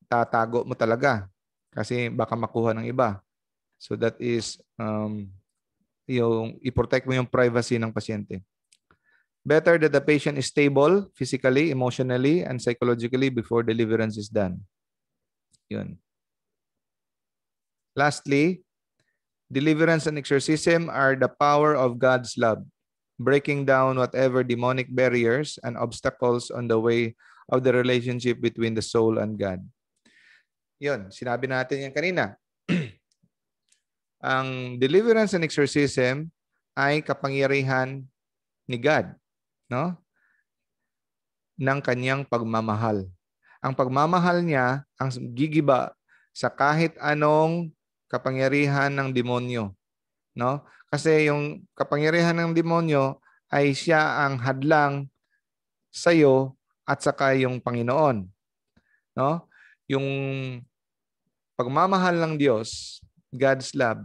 tatago mo talaga kasi baka makuha ng iba. So that is, yung i-protect mo yung privacy ng pasyente. Better that the patient is stable physically, emotionally, and psychologically before deliverance is done. Yun. Lastly, deliverance and exorcism are the power of God's love, breaking down whatever demonic barriers and obstacles on the way of the relationship between the soul and God. Yun, sinabi natin yan kanina. Ang deliverance and exorcism ay kapangyarihan ni God, no? Ng kanyang pagmamahal. Ang pagmamahal niya ang gigiba sa kahit anong kapangyarihan ng demonyo, no? Kasi yung kapangyarihan ng demonyo ay siya ang hadlang sa iyo at saka yung Panginoon, no? Yung pagmamahal ng Diyos, God's love,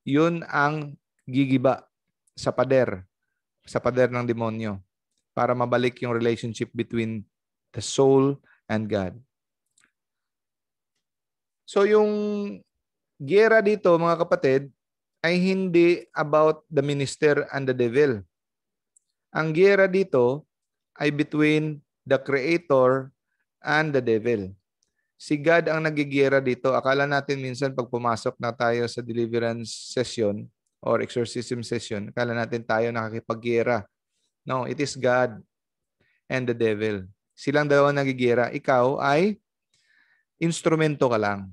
yun ang gigiba sa pader ng demonyo para mabalik yung relationship between the soul and God. So yung giyera dito, mga kapatid, ay hindi about the minister and the devil. Ang giyera dito ay between the creator and the devil. Si God ang nagigiyera dito. Akala natin minsan pag pumasok na tayo sa deliverance session or exorcism session, akala natin tayo nakakipag-giyera. No, it is God and the devil. Silang dalawa nagigiyera. Ikaw ay instrumento ka lang.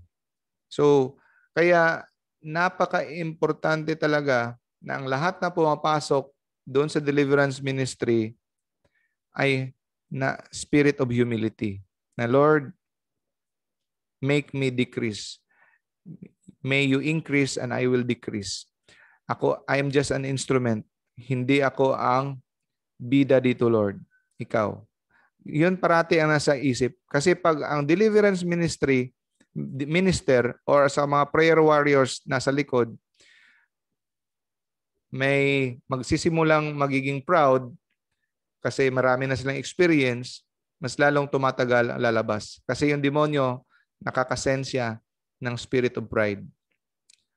So, kaya napaka-importante talaga na ang lahat na pumapasok doon sa deliverance ministry ay na spirit of humility. Na Lord, make me decrease. May you increase and I will decrease. I am just an instrument. Hindi ako ang bida dito, Lord. Ikaw. Yun parati ang nasa isip. Kasi pag ang deliverance minister or sa mga prayer warriors nasa likod, may magsisimulang magiging proud kasi marami na silang experience, mas lalong tumatagal ang lalabas. Kasi yung demonyo, nakakasensya ng spirit of pride.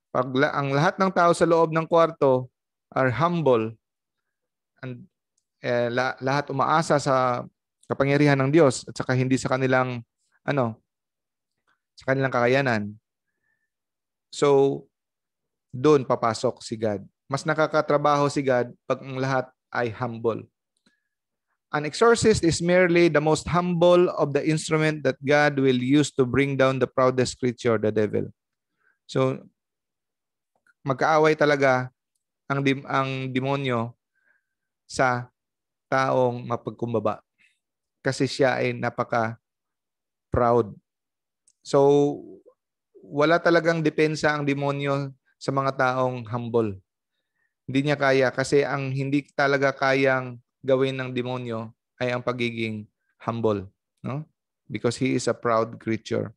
Pag ang lahat ng tao sa loob ng kwarto are humble and lahat umaasa sa kapangyarihan ng Diyos at saka hindi sa kanilang sa kanilang kakayanan. So doon papasok si God. Mas nakakatrabaho si God pag ang lahat ay humble. An exorcist is merely the most humble of the instrument that God will use to bring down the proudest creature, the devil. So, magkaaway talaga ang demonyo sa taong mapagkumbaba. Kasi siya ay napaka-proud. So, wala talagang depensa ang demonyo sa mga taong humble. Hindi niya kaya kasi ang hindi talaga kayang gawin ng demonyo ay ang pagiging humble, no? Because he is a proud creature.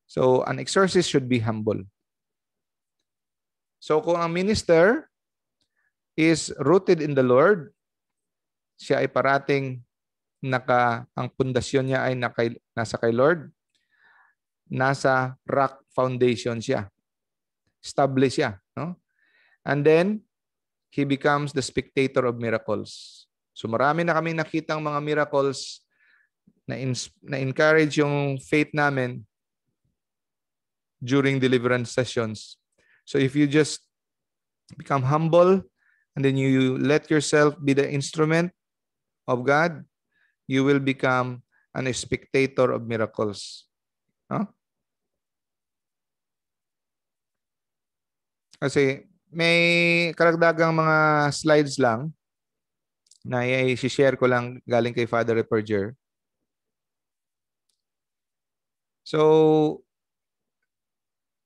So, an exorcist should be humble. So, kung ang minister is rooted in the Lord, siya ay parating ang pundasyon niya ay nasa kay Lord, nasa rock foundation siya. Established siya, no? And then, he becomes the spectator of miracles. So marami na kami nakitang mga miracles na encourage yung faith namin during deliverance sessions. So if you just become humble and then you let yourself be the instrument of God, you will become an spectator of miracles. Huh? Kasi may karagdagang mga slides lang na i-share ko lang galing kay Father Reperger. So,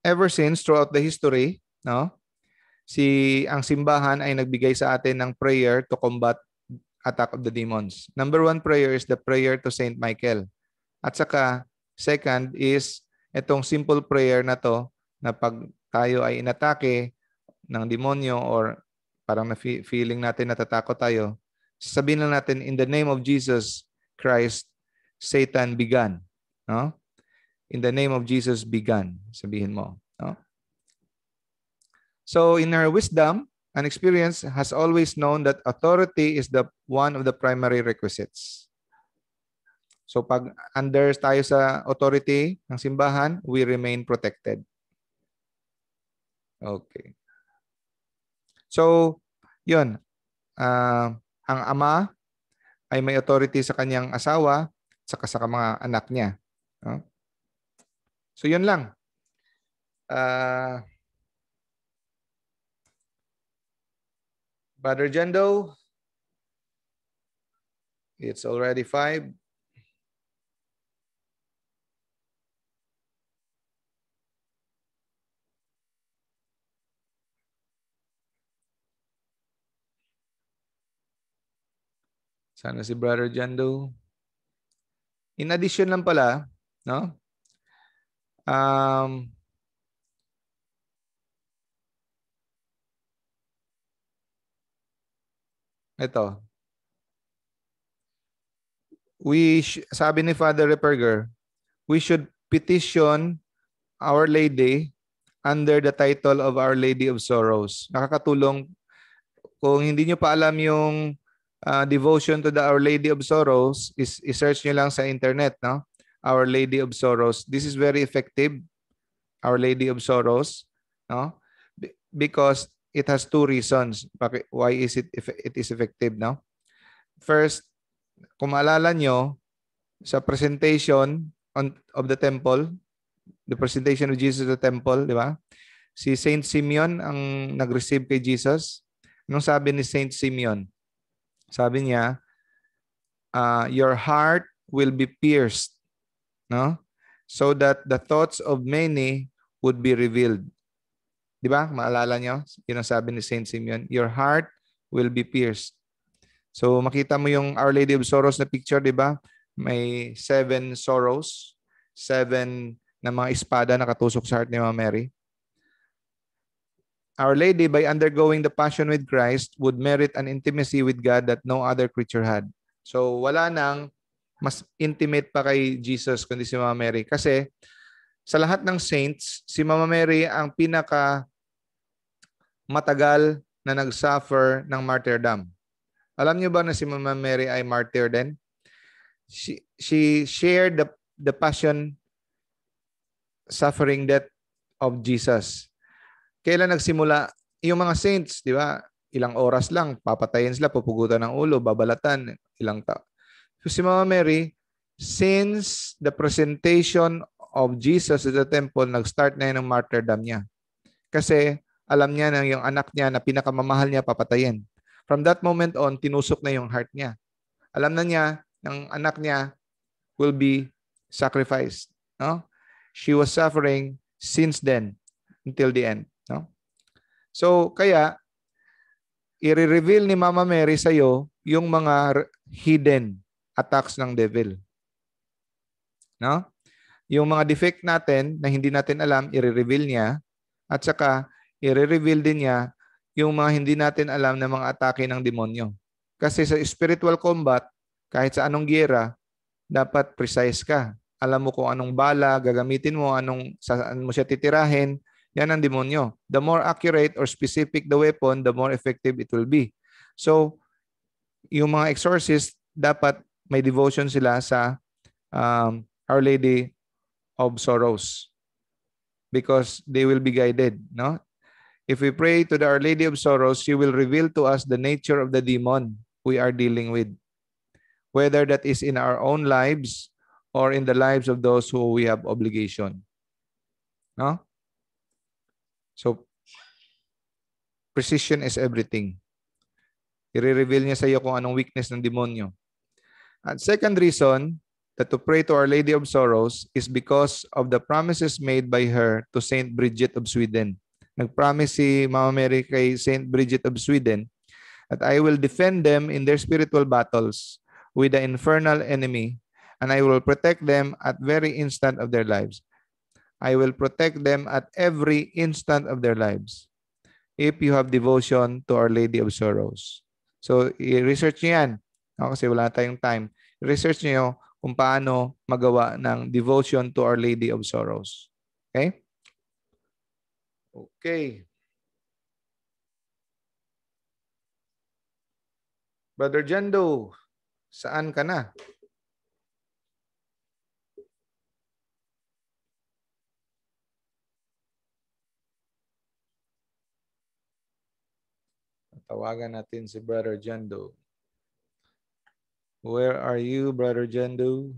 ever since, throughout the history, no, ang simbahan ay nagbigay sa atin ng prayer to combat attack of the demons. Number 1 prayer is the prayer to Saint Michael. At saka, second is itong simple prayer na to na pag tayo ay inatake ng demonyo or parang feeling natin natatakot tayo, sabihin lang natin, in the name of Jesus Christ, Satan began. No? In the name of Jesus began. Sabihin mo. No? So in our wisdom and experience has always known that authority is one of the primary requisites. So pag under tayo sa authority ng simbahan, we remain protected. Okay. So, yun. Ang ama ay may authority sa kanyang asawa saka sa mga anak niya. No? So, yun lang. Brother Jendo, it's already 5. Sana si Brother Jando. In addition lang pala, no? Ito. Sabi ni Father Reperger, we should petition Our Lady under the title of Our Lady of Sorrows. Nakakatulong. Kung hindi nyo pa alam yung devotion to the Our Lady of Sorrows, i-search nyo lang sa internet, no? Our Lady of Sorrows. This is very effective, Our Lady of Sorrows, no? Because it has 2 reasons why it is effective, no? First, kung maalala nyo, sa presentation of the temple, the presentation of Jesus at the temple, di ba? Si Saint Simeon ang nag-receive kay Jesus. Anong sabi ni Saint Simeon? Sabi niya, your heart will be pierced, no? So that the thoughts of many would be revealed. Di ba? Maalala nyo? Yun ang sabi ni Saint Simeon. Your heart will be pierced. So makita mo yung Our Lady of Sorrows na picture, di ba? May 7 sorrows, 7 na mga espada na katusok sa heart ni Mama Mary. Our Lady, by undergoing the passion with Christ, would merit an intimacy with God that no other creature had. So wala nang mas intimate pa kay Jesus kundi si Mama Mary. Kasi sa lahat ng saints, si Mama Mary ang pinaka matagal na nag-suffer ng martyrdom. Alam niyo ba na si Mama Mary ay martyr din? She shared the passion, suffering, death of Jesus. Kailan nagsimula? Yung mga saints, di ba? Ilang oras lang, papatayin sila, pupugutan ng ulo, babalatan, ilang tao. So si Mama Mary, since the presentation of Jesus at the temple, nag-start na yun ang martyrdom niya. Kasi alam niya na yung anak niya na pinakamamahal niya, papatayin. From that moment on, tinusok na yung heart niya. Alam na niya, ng anak niya will be sacrificed. No? She was suffering since then until the end. No? So, kaya, i-reveal ni Mama Mary sa iyo yung mga hidden attacks ng devil. No? Yung mga defect natin na hindi natin alam, i-reveal niya. At saka, i-reveal din niya yung mga hindi natin alam na mga atake ng demonyo. Kasi sa spiritual combat, kahit sa anong giyera, dapat precise ka. Alam mo kung anong bala gagamitin mo, saan mo siya titirahin. Yan ang demonyo. The more accurate or specific the weapon, the more effective it will be. So, yung mga exorcists, dapat may devotion sila sa Our Lady of Sorrows because they will be guided. No? If we pray to the Our Lady of Sorrows, she will reveal to us the nature of the demon we are dealing with, whether that is in our own lives or in the lives of those who we have obligation. No? So, precision is everything. I-reveal niya sa iyo kung anong weakness ng demonyo. And second reason that to pray to Our Lady of Sorrows is because of the promises made by her to Saint Bridget of Sweden. Nag-promise si Mama Mary kay Saint Bridget of Sweden that I will defend them in their spiritual battles with the infernal enemy, and I will protect them at very instant of their lives. I will protect them at every instant of their lives if you have devotion to Our Lady of Sorrows. So, i-research nyo yan. No? Kasi wala tayong time. Research nyo kung paano magawa ng devotion to Our Lady of Sorrows. Okay? Okay. Brother Jando, saan ka na? Tawagan natin si Brother Jando. Where are you, Brother Jando?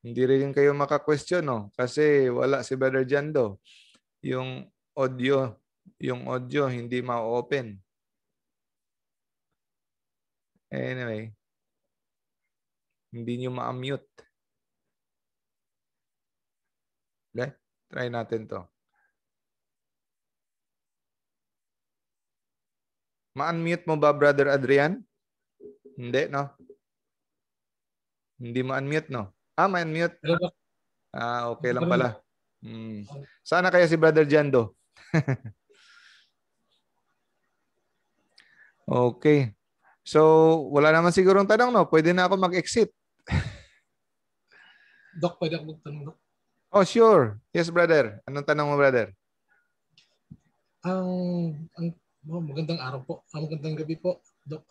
Hindi rin kayo maka-question, no? Kasi wala si Brother Jando. Yung audio hindi ma-open. Anyway, hindi nyo ma-mute. Okay? Try natin to. Ma-unmute mo ba, Brother Adrian? Hindi, no? Hindi ma-unmute, no? Ma-unmute. Okay lang pala. Sana kaya si Brother Jando. Okay. So, wala naman sigurong tanong, no? Pwede na ako mag-exit. Doc, pwede ako magtanong, Doc? Oh, sure. Yes, brother. Anong tanong mo, brother? Magandang araw po. Magandang gabi po, Doc.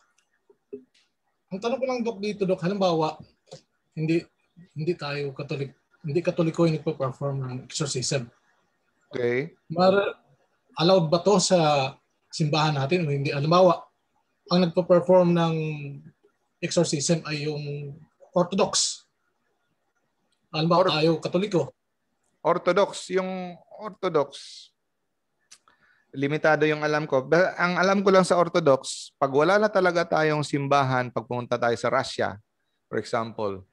Ang tanong ko lang, Doc, dito, Doc, halimbawa, hindi tayo Katoliko yung nagpa-perform ng exorcism. Okay. Allowed ba to sa simbahan natin o hindi? Halimbawa, ang nagpa-perform ng exorcism ay yung Orthodox. Halimbawa, tayo Katoliko. Yung Orthodox, limitado yung alam ko. Ang alam ko lang sa Orthodox, pag wala na talaga tayong simbahan, pag pumunta tayo sa Russia, for example,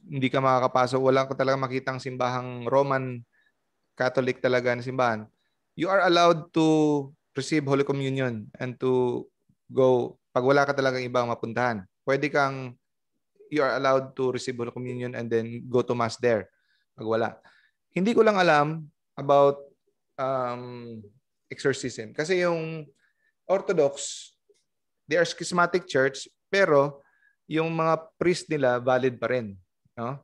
hindi ka makakapasok, wala ka talaga makitang simbahang Roman Catholic talaga na simbahan, you are allowed to receive Holy Communion and to go, pag wala ka talagang ibang mapuntahan, you are allowed to receive Holy Communion and then go to Mass there. Pag wala. Hindi ko lang alam about exorcism. Kasi yung Orthodox, they are schismatic church, pero yung mga priest nila valid pa rin. No?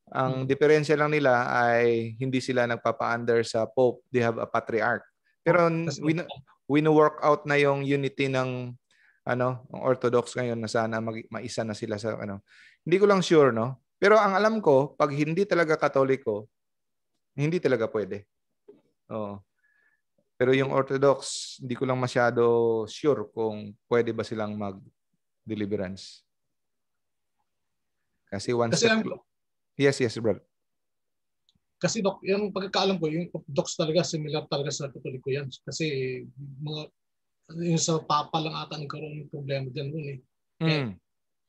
Ang diferensya lang nila ay hindi sila nagpapa-under sa Pope. They have a patriarch. Pero wino-work out na yung unity ng Orthodox ngayon na sana maisa na sila sa Hindi ko lang sure, no? Pero ang alam ko, pag hindi talaga Katoliko, hindi talaga pwede. Oo. Pero yung Orthodox, hindi ko lang masyado sure kung pwede ba silang mag-deliverance. Kasi Yes, brother. Kasi, Doc, yung pagkakaalam ko, yung Orthodox talaga, similar talaga sa Katoliko yan. Kasi yung sa Papa lang ata nagkaroon ng problema dyan.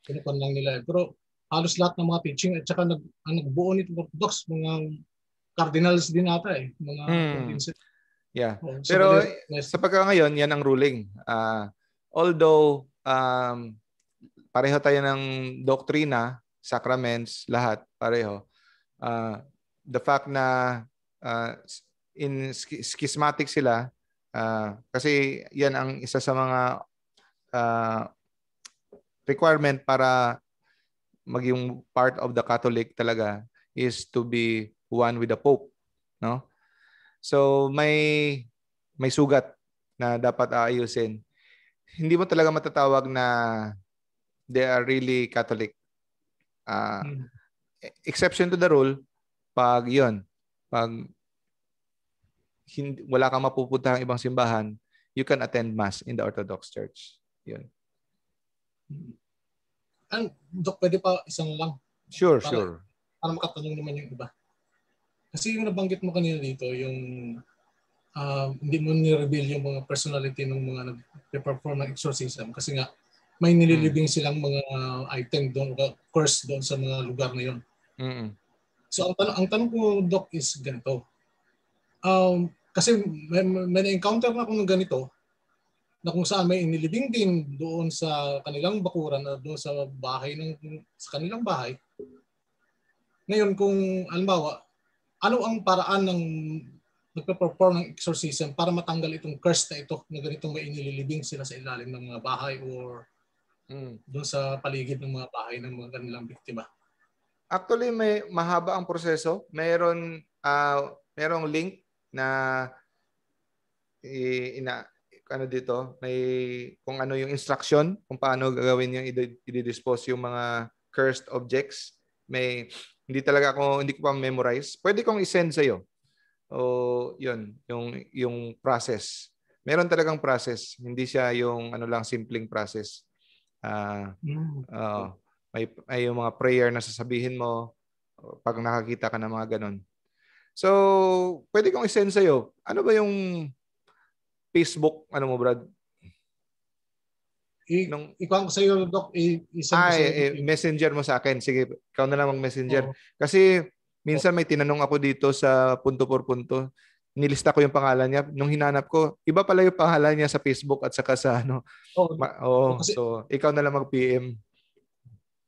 Kinukuha lang nila. Pero halos lahat ng mga teaching at saka ang nagbuo nito Orthodox, mga cardinals din ata mga provinces. Yeah. Pero sa pagka ngayon, yan ang ruling. Although pareho tayo ng doktrina, sacraments, lahat pareho. The fact na in schismatic sila, kasi yan ang isa sa mga requirement para maging part of the Catholic talaga is to be one with the Pope, no? So may sugat na dapat aayusin. Hindi mo talaga matatawag na they are really Catholic. exception to the rule, pag wala kang mapupuntahang ibang simbahan, you can attend Mass in the Orthodox Church. Yun. Dok, pwede pa isang lang? Sure. Para makatanong naman yung iba. Kasi yung nabanggit mo kanina dito, yung hindi mo ni-reveal yung mga personality ng mga nag-perform ng exorcism kasi nga may nililibing silang mga item doon, curse doon sa mga lugar na yun. So ang tanong ko, Doc, is ganito. Kasi may na-encounter na akong ganito na kung saan may inilibing din doon sa kanilang bakuran na doon sa bahay sa kanilang bahay. Ngayon kung halimbawa, ano ang paraan ng nagpe-perform ng exorcism para matanggal itong curse na ito na ganitong may inililibing sila sa ilalim ng mga bahay or doon sa paligid ng mga bahay ng mga kanilang biktima? Actually, may mahaba ang proseso. Merong link na ano dito, may kung ano yung instruction kung paano gagawin yung i-dispose yung mga cursed objects. Hindi ko pa memorize. Pwede kong i-send sa iyo. O yun, yung process. Meron talagang process. Hindi siya yung lang simpleng process. May yung mga prayer na sasabihin mo pag nakakita ka ng mga ganon. So, pwede kong i-send sa iyo. Ano ba yung Facebook, mo, Brad? Ikuha ko sa iyo, Doc. I-send ko sa iyo. Messenger mo sa akin. Sige, ikaw na lang mag-messenger. Kasi minsan may tinanong ako dito sa punto por punto. Nilista ko yung pangalan niya. Nung hinanap ko, iba pala yung pangalan niya sa Facebook at saka sa so, ikaw na lang mag-PM.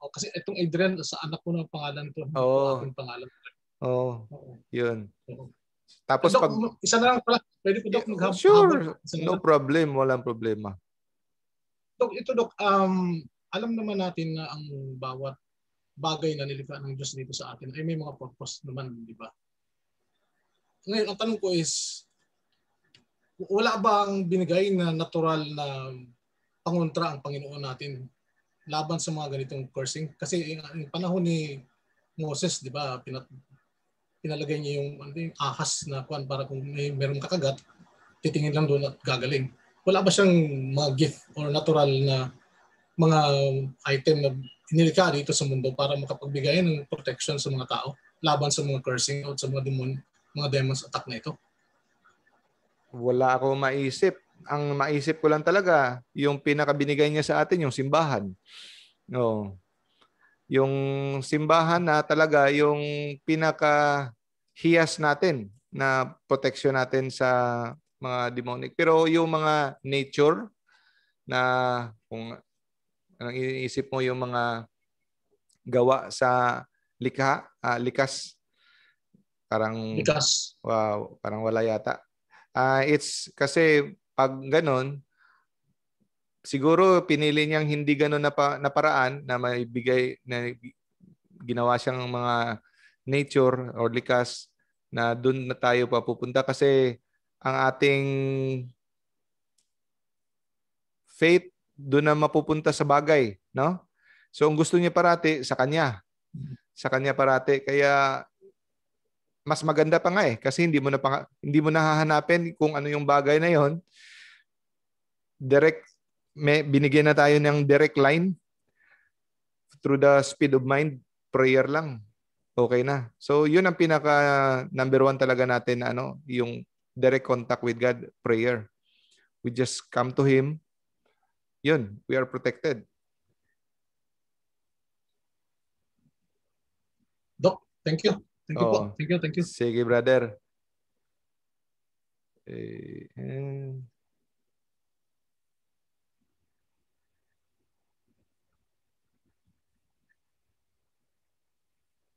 Kasi itong Adrian, sa anak ko na pangalan to. Aking pangalan. Yun. Tapos Doc, isa na lang pala. Pwede po, Doc, mag-habol. Sure. No problem. Walang problema. Doc, alam naman natin na ang bawat bagay na nilikha ng Diyos dito sa atin ay may mga purpose naman, di ba? Ngayon, ang tanong ko is, wala bang binigay na natural na pangontra ang Panginoon natin laban sa mga ganitong cursing? Kasi yung panahon ni Moses, di ba, pinalagay niya yung ahas na kuwan para kung merong kakagat, titingin lang doon at gagaling. Wala ba siyang mga gift or natural na mga item na inilikha dito sa mundo para makapagbigay ng protection sa mga tao laban sa mga cursing o sa mga demons attack na ito? Wala akong maisip. Ang maisip ko lang talaga, yung pinakabinigay niya sa atin, yung simbahan. Yung simbahan na talaga yung pinakahiyas natin na protection natin sa mga demonic. Pero yung mga nature na kung ang iniisip mo yung mga gawa sa likas. Wow, parang wala yata. It's kasi pag ganun, siguro pinili niyang hindi ganun na paraan na maibigay na ginawa siyang mga nature or likas na doon na tayo papupunta kasi ang ating faith doon na mapupunta sa bagay, no? So ang gusto niya parati sa kanya. Sa kanya parati kaya mas maganda pa nga kasi hindi mo na hahanapin kung ano yung bagay na yon. Binigyan na tayo ng direct line through the speed of mind, prayer lang. Okay na. So yun ang pinaka number 1 talaga natin yung direct contact with God, prayer. We just come to Him. Yun, we are protected. Doc, thank you. Thank you po. Thank you. Sige, brother.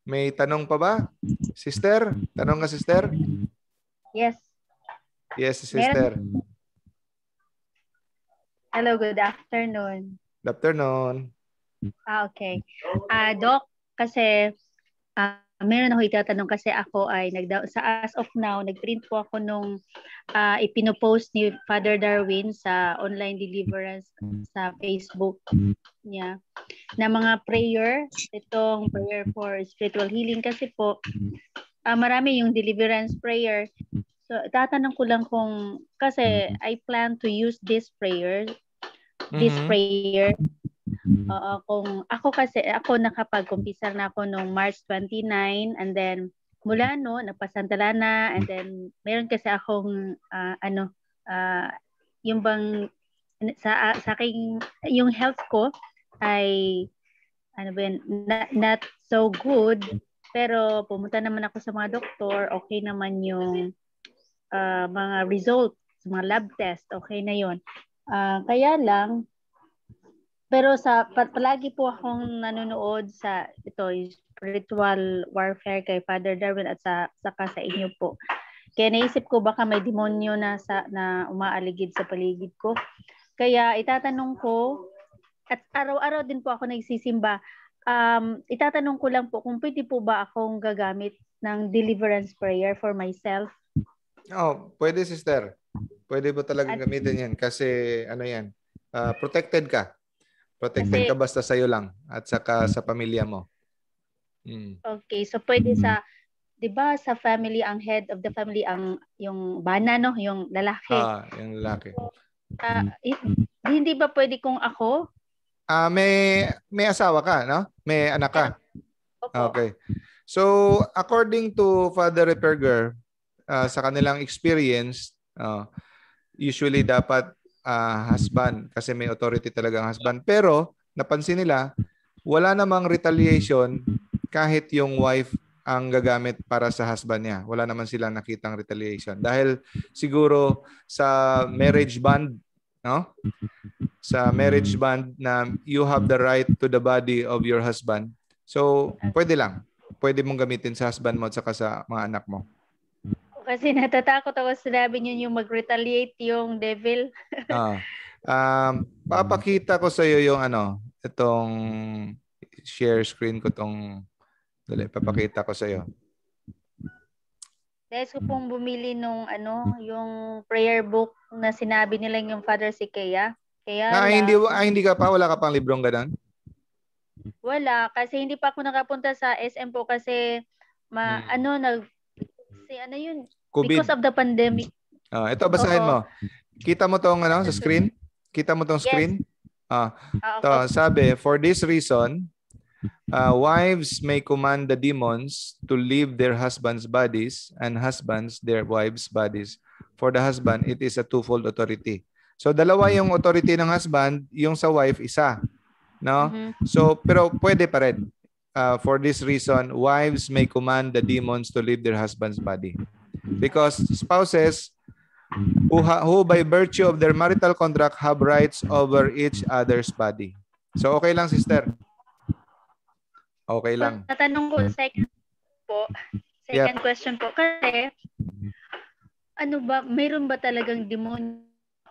May tanong pa ba? Sister? Tanong ka, sister? Yes. Yes, sister. Hello, good afternoon. Good afternoon. Okay. Doc, kasi meron ako itatanong kasi ako ay as of now, nagprint po ako nung ipinopost ni Father Darwin sa online deliverance sa Facebook niya na mga prayer, itong prayer for spiritual healing kasi po marami yung deliverance prayer. So, tatanong ko lang kung, kasi I plan to use this prayer, kung ako nakapag-umpisa na ako nung March 29, and then mula napasantala na, and then meron kasi akong yung bang sa aking yung health ko ay not so good, pero pumunta naman ako sa mga doktor, okay naman yung mga results, mga lab test, okay na yon. Kaya lang, pero palagi po akong nanonood sa spiritual warfare kay Father Darwin at saka sa inyo po. Kaya naisip ko baka may demonyo na umaaligid sa paligid ko. Kaya itatanong ko, at araw-araw din po ako nagsisimba, itatanong ko lang po kung pwede po ba akong gagamit ng deliverance prayer for myself. Pwede, sister. Pwede po talagang gamitin yan kasi yan, protected ka. Protected ka basta sa'yo lang at saka sa pamilya mo. Okay, so pwede di ba sa family, ang head of the family, yung bana, yung lalaki. Yung lalaki. Hindi ba pwede kung ako? May asawa ka, no? May anak ka. Opo. Okay. So, according to Father Reperger, sa kanilang experience, usually dapat husband kasi may authority talaga ang husband. Pero napansin nila, wala namang retaliation kahit yung wife ang gagamit para sa husband niya. Wala naman silang nakitang retaliation. Dahil siguro sa marriage bond, no? Sa marriage bond na you have the right to the body of your husband. So, pwede lang. Pwede mong gamitin sa husband mo at saka sa mga anak mo. Kasi natatakot ako sinabi niyo yung mag-retaliate yung devil. Papakita ko sa iyo yung itong share screen ko papakita ko sa iyo. Dahil ko pong bumili nung yung prayer book na sinabi nila yung Father Sikea. Kaya hindi ka pa, wala ka pang librong ganun? Wala, kasi hindi pa ako nakapunta sa SM po kasi COVID. Because of the pandemic. Ito, basahin mo. Kita mo tong sa screen? Kita mo tong screen? Yes. Sabi, for this reason, wives may command the demons to leave their husbands' bodies and husbands their wives' bodies. For the husband, it is a twofold authority. So, dalawa yung authority ng husband, yung sa wife, isa. No? So, pero pwede pa rin. For this reason, wives may command the demons to leave their husband's body. Because spouses who by virtue of their marital contract have rights over each other's body. So, okay lang, sister? Okay lang. Tatanong ko, second question po. Kasi, mayroon ba talagang demonyo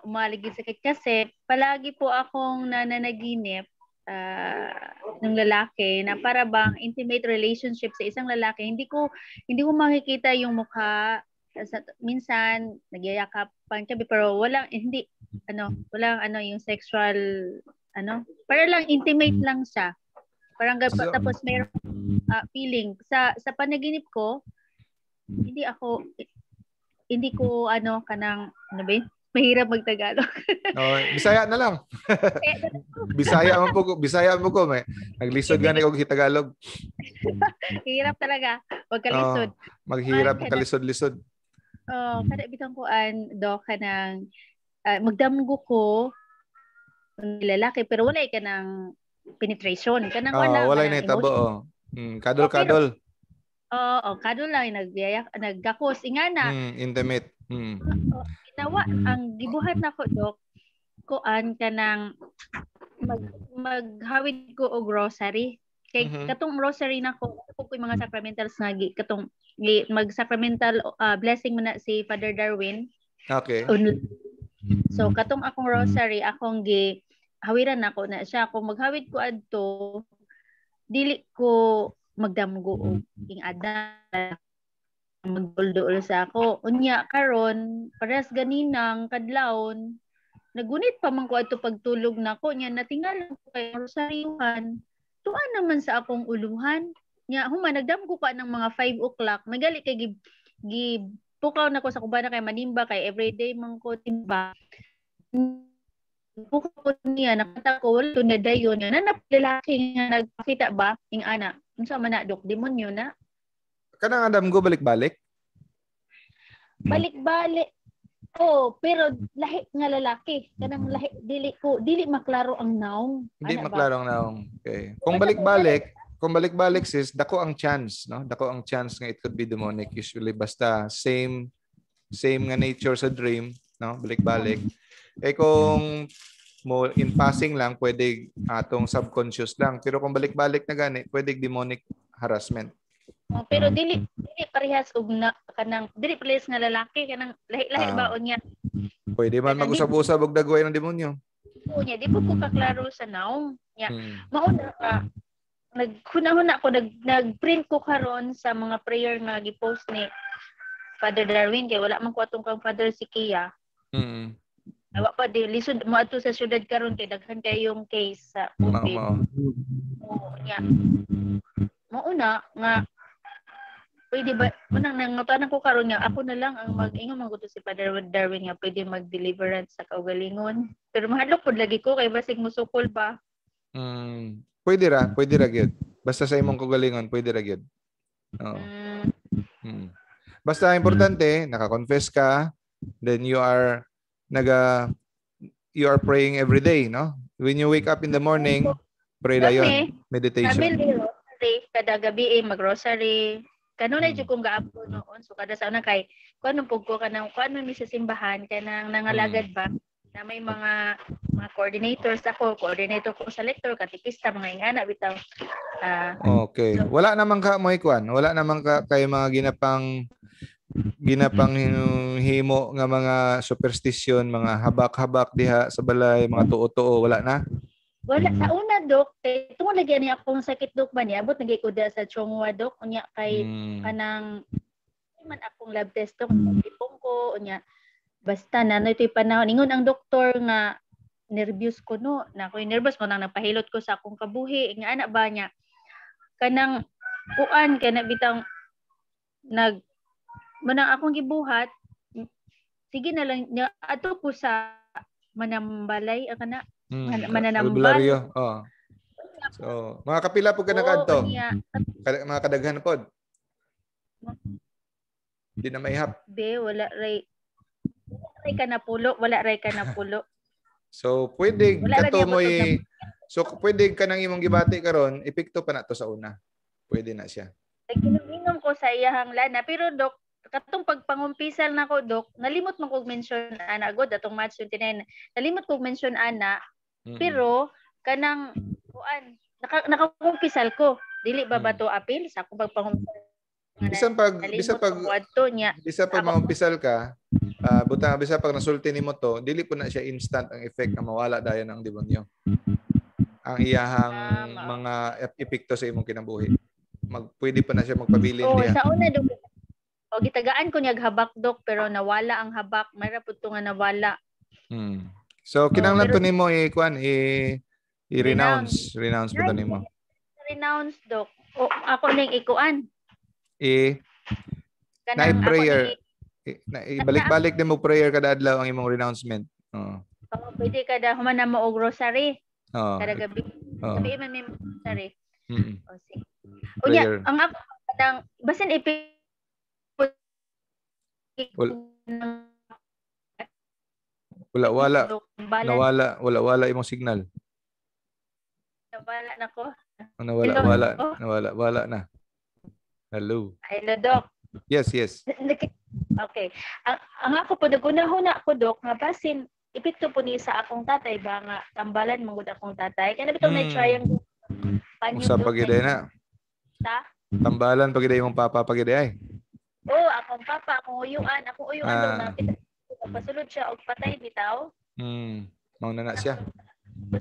umaligid sa akin? Kasi, palagi po akong nananaginip ng lalaki na para bang intimate relationship sa isang lalaki. Hindi ko makikita yung mukha. Minsan nagyayakapan kami pero walang yung sexual para lang intimate lang siya. Parang tapos may feeling sa panaginip ko, hindi ko kanang mahirap magtagalog. Bisaya na lang. Bisaya mo ko may naglisod gani og Tagalog. Hirap talaga, wag kalisod. Maghirap kalisod-lisod. Kada bitang kuan do kanang magdamgo ko ng lalaki pero wala ka ng penetration kanang wala na tabo. Kadol-kadol. Kadol lang nagdakos ingana. Intimate. Ginawa ang gibuhat nako dok kuan kanang maghawid ko og grocery kay katong grocery nako ko mga sacramentals nga katong mag-sacramental blessing mo na si Father Darwin. Okay. So katong akong rosary akong hawiran nako na siya kung maghawid ko adto dili ko magdamgo og ing ada magdulduol sa ako. Unya karon paras ganinang kadlawon nagunit pa man ko ato pagtulog nako nya natingal ko kay rosaryuhan. Tuan naman sa akong uluhan. Nya human nagdamgo pa ng mga 5 o'clock. Magali kay pukaw na ko sa kubana kay manimba kay everyday man ko timba. Pukaw ko niya nakita ko wala to na dayon nga lalaki nga nagpakita ba ing ana. Unsa man na dok demonyo na. Kanang damgo balik-balik? Balik-balik. Oh, pero lahi nga lalaki. Kanang lahi dili maklaro ang naong. Hindi maklaro ang naong. Okay. Kung balik-balik sis, dako ang chance, no? Dako ang chance nga it could be demonic usually basta same nga nature sa dream, no? Balik-balik. Kung mo in passing lang pwede atong subconscious lang, pero kung balik-balik na gani, pwede demonic harassment. Oh, pero dili parehas og na kanang dili parehas nga lalaki kanang lahi-lahi baon niya. Pwede man mag-usab-usab og dagway ng demonyo. Oo niya, di po ko kaklaro sa naong. Nya, mauna ka naghuna-huna ko nag-print ko karon sa mga prayer nga gi-post ni Father Darwin kay wala man ko atong kang Father Sikia. Awa pa di lisod mo ato sa syudad karon kay daghan kayong case sa COVID. Oo niya. Mauna nga pwede ba unang nangutanan ko karon nga ako na lang ang mag-ingon man si Father Darwin nga pwede mag-deliverance sa kaugalingon. Pero mahadlok pud lagi ko kay basig musukol ba. Pwede ra gyud. Basta sa imong kaugalingon pwede ra gyud. Oo. Basta importante naka-confess ka, then you are praying every day, no? When you wake up in the morning, pray dayon, meditation. Kada gabi mag-rosary. Kanunay jud kong gaabot noon. So kada sa una kay kuno pug ko kanang kuno mi sa simbahan kanang nangalagad ba na may mga coordinators ako, coordinator ko sa lector, katikista, mga ingana bitaw. Okay. So, wala naman ka mo ikuan. Wala naman ka kay mga ginapang himo nga mga superstition, mga habak-habak diha sa balay, mga tuo-tuo, wala na. Wala sa una dok kay tungod lagi ani akong sakit dok man niabot nagay ko da sa Chongwa dok unya kay kanang man akong lab test dok tipong ko unya basta nanoy toy panahon ingon ang doktor nga nervous ko no na ko nervous mo nang napahilot ko sa akong kabuhi nga ana ba niya kanang kuan kana bitang manang akong gibuhat sige na lang ato ko sa manambalay kana mananambal. So, mga kapila po ka nakadto. Mga kadaghan pod. Hindi na maihap. Wala ray ka na pulo. So, pwede kato mo pwede ka nang imong gibati karon, epekto pa na to sa una. Pwede na siya. Ginom ko sa iyahang lana pero dok katong pagpangumpisal nako dok nalimot man kog mention ana god atong March 29 nalimot kog mention ana pero kanang kuan nakakumpisal ko dili ba bato apil sa akong pagpangumpisal bisan pag maumpisal ka bisa pag nasulti nimo to dili po na siya instant ang effect na mawala dayon ang demonyo ang iyahang mga epekto sa imong kinabuhi pwede pa na siya magpabilin diha. Sa una dok gitagaan ko niyag habak dok pero nawala ang habak mayra pud to nga nawala. So kinahanglan to nimo i-renounce po to nimo. Renounce dok. O ako ning ikuan. Na prayer. Ibalik-balik din mo prayer kada adlaw ang imong renouncement. Pwede kada human na mo og rosary. Kada gabi. Gabi man may rosary. Sige. Unya, ang ako kadang basin wala imong signal. Nawala na ko. Nawala na. Hello. Hello, Doc. Yes. Okay. Ang ako po nagunahuna ko Doc nga basin epekto po ni sa akong tatay ba nga tambalan mangud akong tatay. Kaya bitaw na triangle. Usa pagiday na. Tambalan pagiday imong papa pagiday ay. Akong papa, akong uyuan daw na pasulod siya og patay bitaw. Mauna na siya.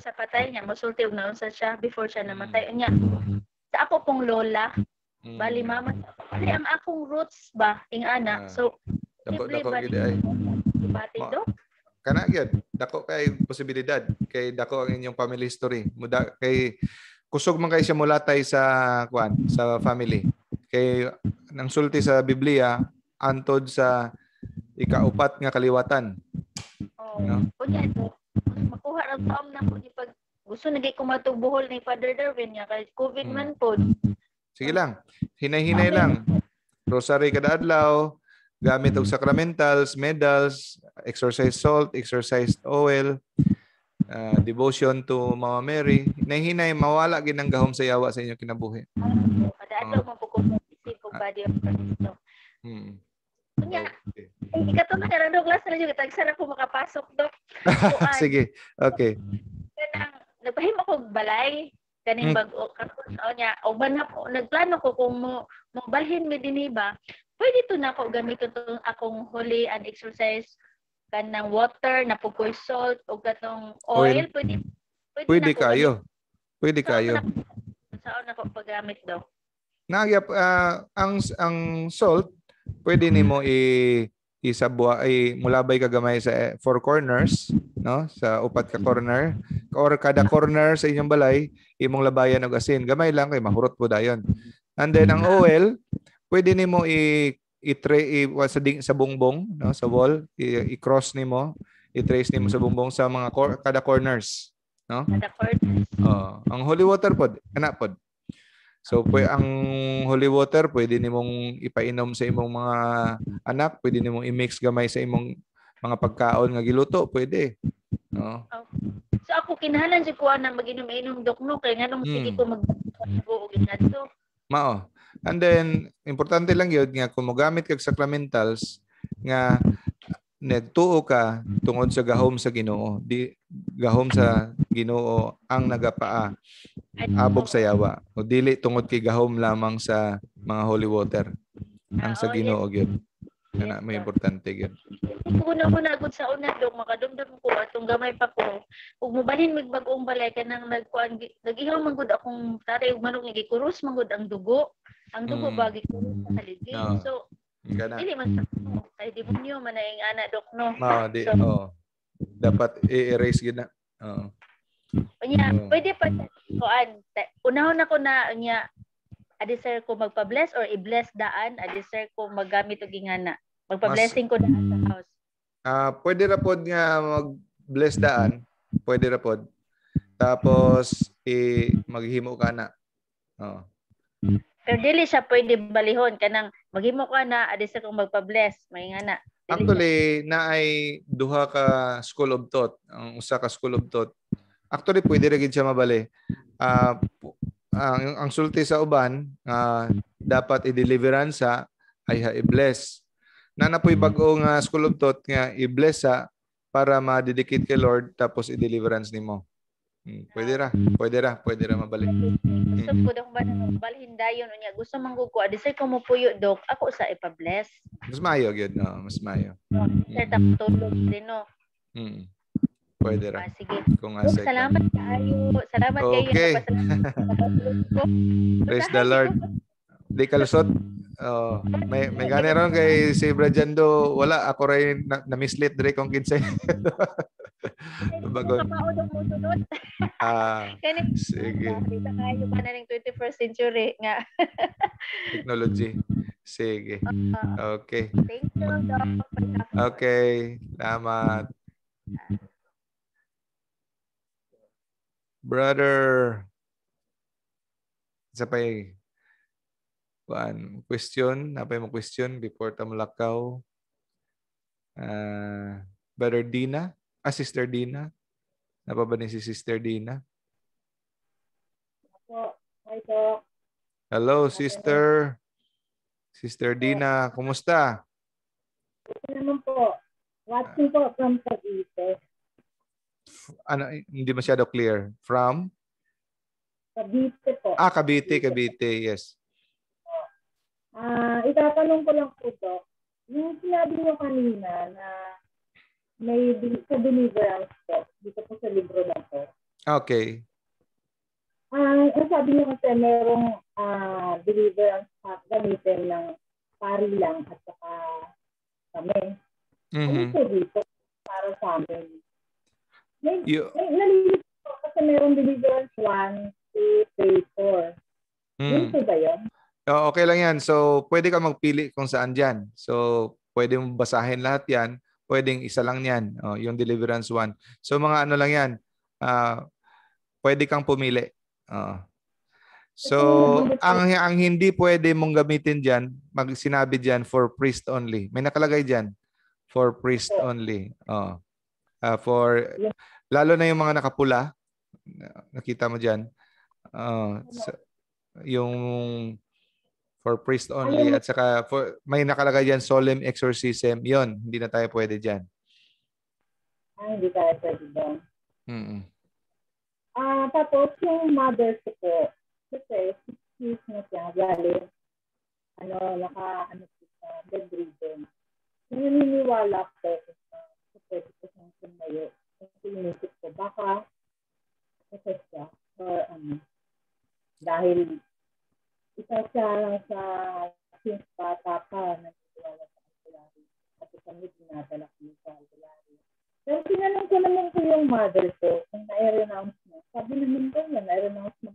Sa patay niya, masulti og naunsa siya before siya namatay unya. sa ako pong lola. Bali mama, bali ang akong roots ba ing ana. So dako bali gid ay. bati do. Kana gyud, dako kay posibilidad kay dako ang inyong family history. Muda kay kusog man kay siya mulatay sa kuan, sa family. Kay nang sulti sa Biblia antod sa ikaupat nga kaliwatan. Oh, no? Kunya makuha ra taom na ko di pag gusto nagay ko matubuhol ni Father Darwin nga kay COVID man pod. Sige lang. Hinay-hinay lang. Rosary kada adlaw, gamit og sacramentals, medals, exercise salt, exercise oil, devotion to Mama Mary. Hinay-hinay, mawala gid ang gahom sa yawa sa inyong kinabuhi. Kada adlaw man po ko isip og body of Cristo. Kunya, ikato na karang class na jud tagsara ko makapasok dok. Sige. Okay. Kanang nagpahimo ko balay kaning bag-o karon nya og banap nagplano ko kung mo balhin mi dinhi ba pwede to na ako gamiton tong akong holy and exercise kanang water na pugoy salt o katong oil pwede kayo saan ako paggamit daw nagyap ang salt pwede nimo isabwa ay mulabay ka gamay sa four corners, no, sa upat ka corner or kada corner sa inyong balay imong labayan og asin gamay lang kay mahurot po dayon. And then ang oil pwede nimo i-tray sa bungbong, no, sa wall i-cross nimo, i-trace nimo sa bungbong sa mga kada corners, no, kada corners. Ang holy water pod kana pod. So, ang holy water, pwede nimong ipainom sa imong mga anak, pwede nimong i-mix gamay sa imong mga pagkaon nga giluto, pwede. No? So, ako kinahanglan jud ko na mag-inom-inom dok no kay nganong sige ko magbuo og inadto. Mao. And then, importante lang yun nga kung mogamit kag sacramentals nga nagtuo ka tungod sa gahom sa Ginoo. Di gahom sa Ginoo ang nagapaa abog sa yawa o dili tungod kay gahom lamang sa mga holy water ang sa Ginoo gyud kana may importante gyud una gud sa una dog makadumdum ko atong gamay pa ko ug mobalhin mig bag-ong balay kanang nagkuan nagihaw man gud akong tatay ug manok nga gikurus man gud ang dugo bagi kurus sa haligi so dili man kay demonyo man ang ana dok no dapat i-erase gid na pwede pa kuan unahon ako na nya adisir ko magpa-bless or i-bless daan adisir ko maggamit og ingana magpa-blessing ko daan sa house pwede ra pod nga mag-bless daan pwede ra pod tapos maghimo ka na pero dili siya pwede balihon kanang maghimo ka na adisir ko magpa-bless may ingana actually naay duha ka school of thought ang usa ka school of thought actually, pwede rin siya mabali. Ang sulti sa uban, dapat i-deliverance ay i-bless. Nanapoy bagong school of thought nga i-bless para ma-dedicate kay Lord tapos i-deliverance nimo. Pwede ra mabali. Gusto ko daw ba balhin dayon unya gusto manggo ko adisay ko mo puyo dok ako sa ipa-bless. Mas mayo gyud no, mas mayo. Sir tapos din no. Pwede ra. Sige. Kung salamat kayo. Salamat kayo. Okay. Praise the Lord. Di kalusot. May gani ron kay si Brajando wala ako ray na-mislead dire kung kinsay. Bagon. Sige. Dito kayo pa na ng 21st century nga. Technology. Sige. Okay. Thank you, Doc. Okay. Salamat. Brother, isa pa question, napay mo question before tamlakaw. Brother Dina, Sister Dina. Napa ba ni si Sister Dina? Hello, Sister. Sister Dina, kumusta? Naman po. Watching po from Cavite. Hindi masyado clear. From? Cavite po. Cavite, yes. Itatanong ko lang po ito. Yung sinabi mo kanina na may sa deliverance po, dito po sa libro na po. Okay. Ang sabi niyo kasi merong deliverance gamitin ng pari lang at saka kami. Ano po dito para sa amin? Nalilito ko kasi merong deliverance 1, 2, 3, 4. Yun po ba yun? Okay lang yan. So, pwede ka magpili kung saan dyan. So, pwede mo basahin lahat yan. Pwedeng isa lang yan. Yung deliverance 1. So, mga ano lang yan. Pwede kang pumili. So, ang hindi pwede mong gamitin dyan, sinabi dyan, for priest only. May nakalagay dyan. For priest only. Lalo na yung mga nakapula. Nakita mo dyan. Yung for priest only at saka may nakalagay diyan solemn exorcism. 'Yon, hindi na tayo pwede diyan. Hindi tayo pwede diyan. Tapos yung mother ko po, kasi 6 years na siya, galing, sa bedridden. Naniniwala ko sa pwede ko siyang sumayo. Kasi inisip ko, baka kasi siya, or dahil isa siya sa since bata pa nagsiwala sa albularyo. At kami dinadala ko sa albularyo. Pero tinanong ko naman ko yung mother ko kung na-renounce na. Sabi naman ko na na-renounce na.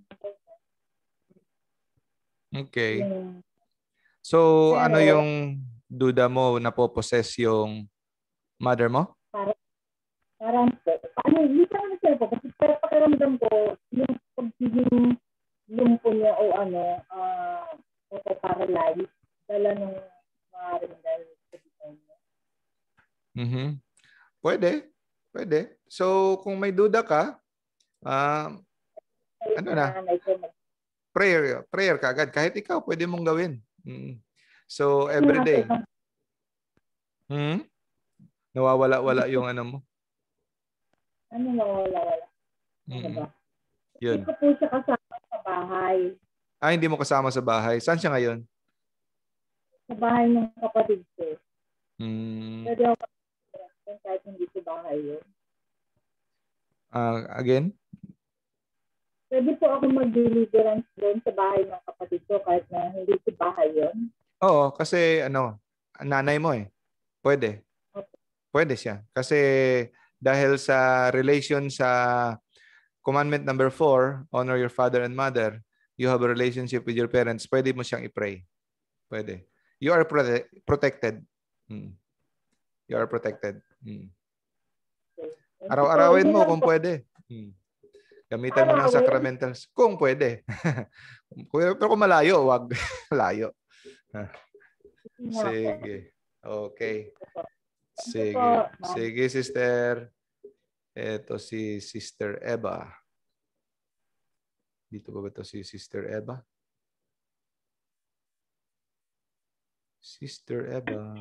Okay. So, ano yung duda mo, napoposes yung mother mo? Parang po. Hindi pa naman siya po. Kasi pakiramdam ko, yung pagsiging lumpo niya o paralyzed, dala ng maaaring dahil sa niya. Pwede. So, kung may duda ka, prayer ka agad. Kahit ikaw, pwede mong gawin. So, every day. Nawawala-wala yung ano mo. Ano nawawala-wala? Ano ba? Yun. Hindi ko po siya kasama sa bahay. Hindi mo kasama sa bahay. Saan siya ngayon? Sa bahay ng kapatid ko. Pwede ako kahit hindi sa bahay yun. Again? Pwede po ako mag-deliverance doon sa bahay ng kapatid ko kahit na hindi sa bahay yun? Oo, kasi nanay mo eh. Pwede. Okay. Pwede siya. Kasi dahil sa relation sa commandment number 4, honor your father and mother, you have a relationship with your parents, pwede mo siyang i-pray. Pwede. You are protected. You are protected. Araw-arawin mo kung pwede. Gamitan mo ng sacramentals kung pwede. Pero kung malayo, wag. Malayo. Sige. Okay. Sige, sister. Ito si Sister Eva. Dito ba ito si Sister Eva? Sister Eva.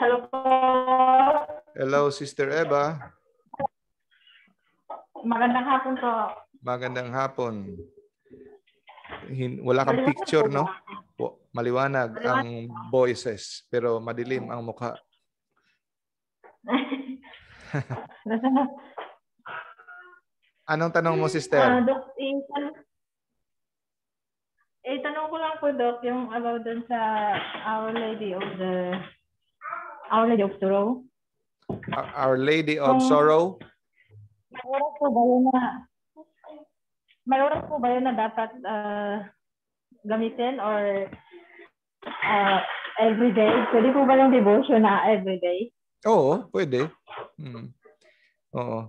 Hello po. Hello, Sister Eva. Magandang hapon po. Magandang hapon. Wala kang picture, no? Maliwanag ang voices, pero madilim ang mukha. Anong tanong mo, sister? Dok, tanong ko lang po, Dok, yung about dun sa Our Lady of Sorrow. Our Lady of Sorrow? May oras po ba yun na dapat gamitin or everyday? Pwede po ba yung devotion na everyday? Oo, pwede. Oo.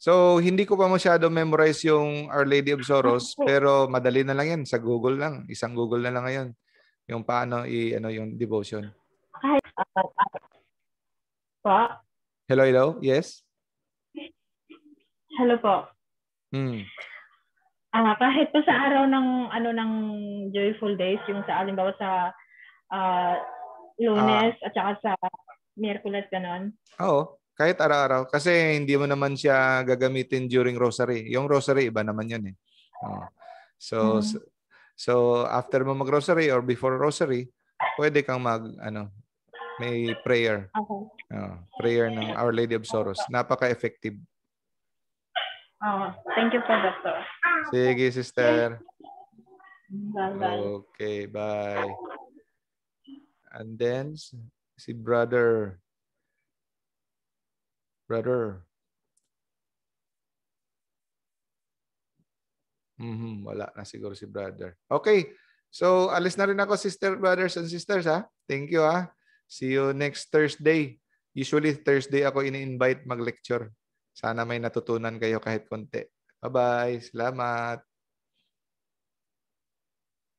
So, hindi ko pa masyado memorize yung Our Lady of Sorrows, pero madali na lang yan. Sa Google lang. Isang Google na lang ngayon. Yung paano yung devotion. Po? Hello? Yes? Hello po. Kahit pa sa araw ng joyful days, yung sa alimbawa sa Lunes at saka sa Miyerkules, ganon. Oo. Kahit araw-araw. Kasi hindi mo naman siya gagamitin during rosary. Yung rosary, iba naman yan eh. So after mo mag-rosary or before rosary, pwede kang may prayer. Okay. Prayer ng Our Lady of Sorrows. Napaka-effective. Thank you po, Doctor. Sige, sister. Bye-bye. Okay, bye. And then, si brother. Wala na siguro si brother. Okay. So, alis na rin ako, sister, brothers and sisters, ha? Thank you, ha? See you next Thursday. Usually, Thursday ako ini-invite mag-lecture. Sana may natutunan kayo kahit konti. Bye-bye. Salamat.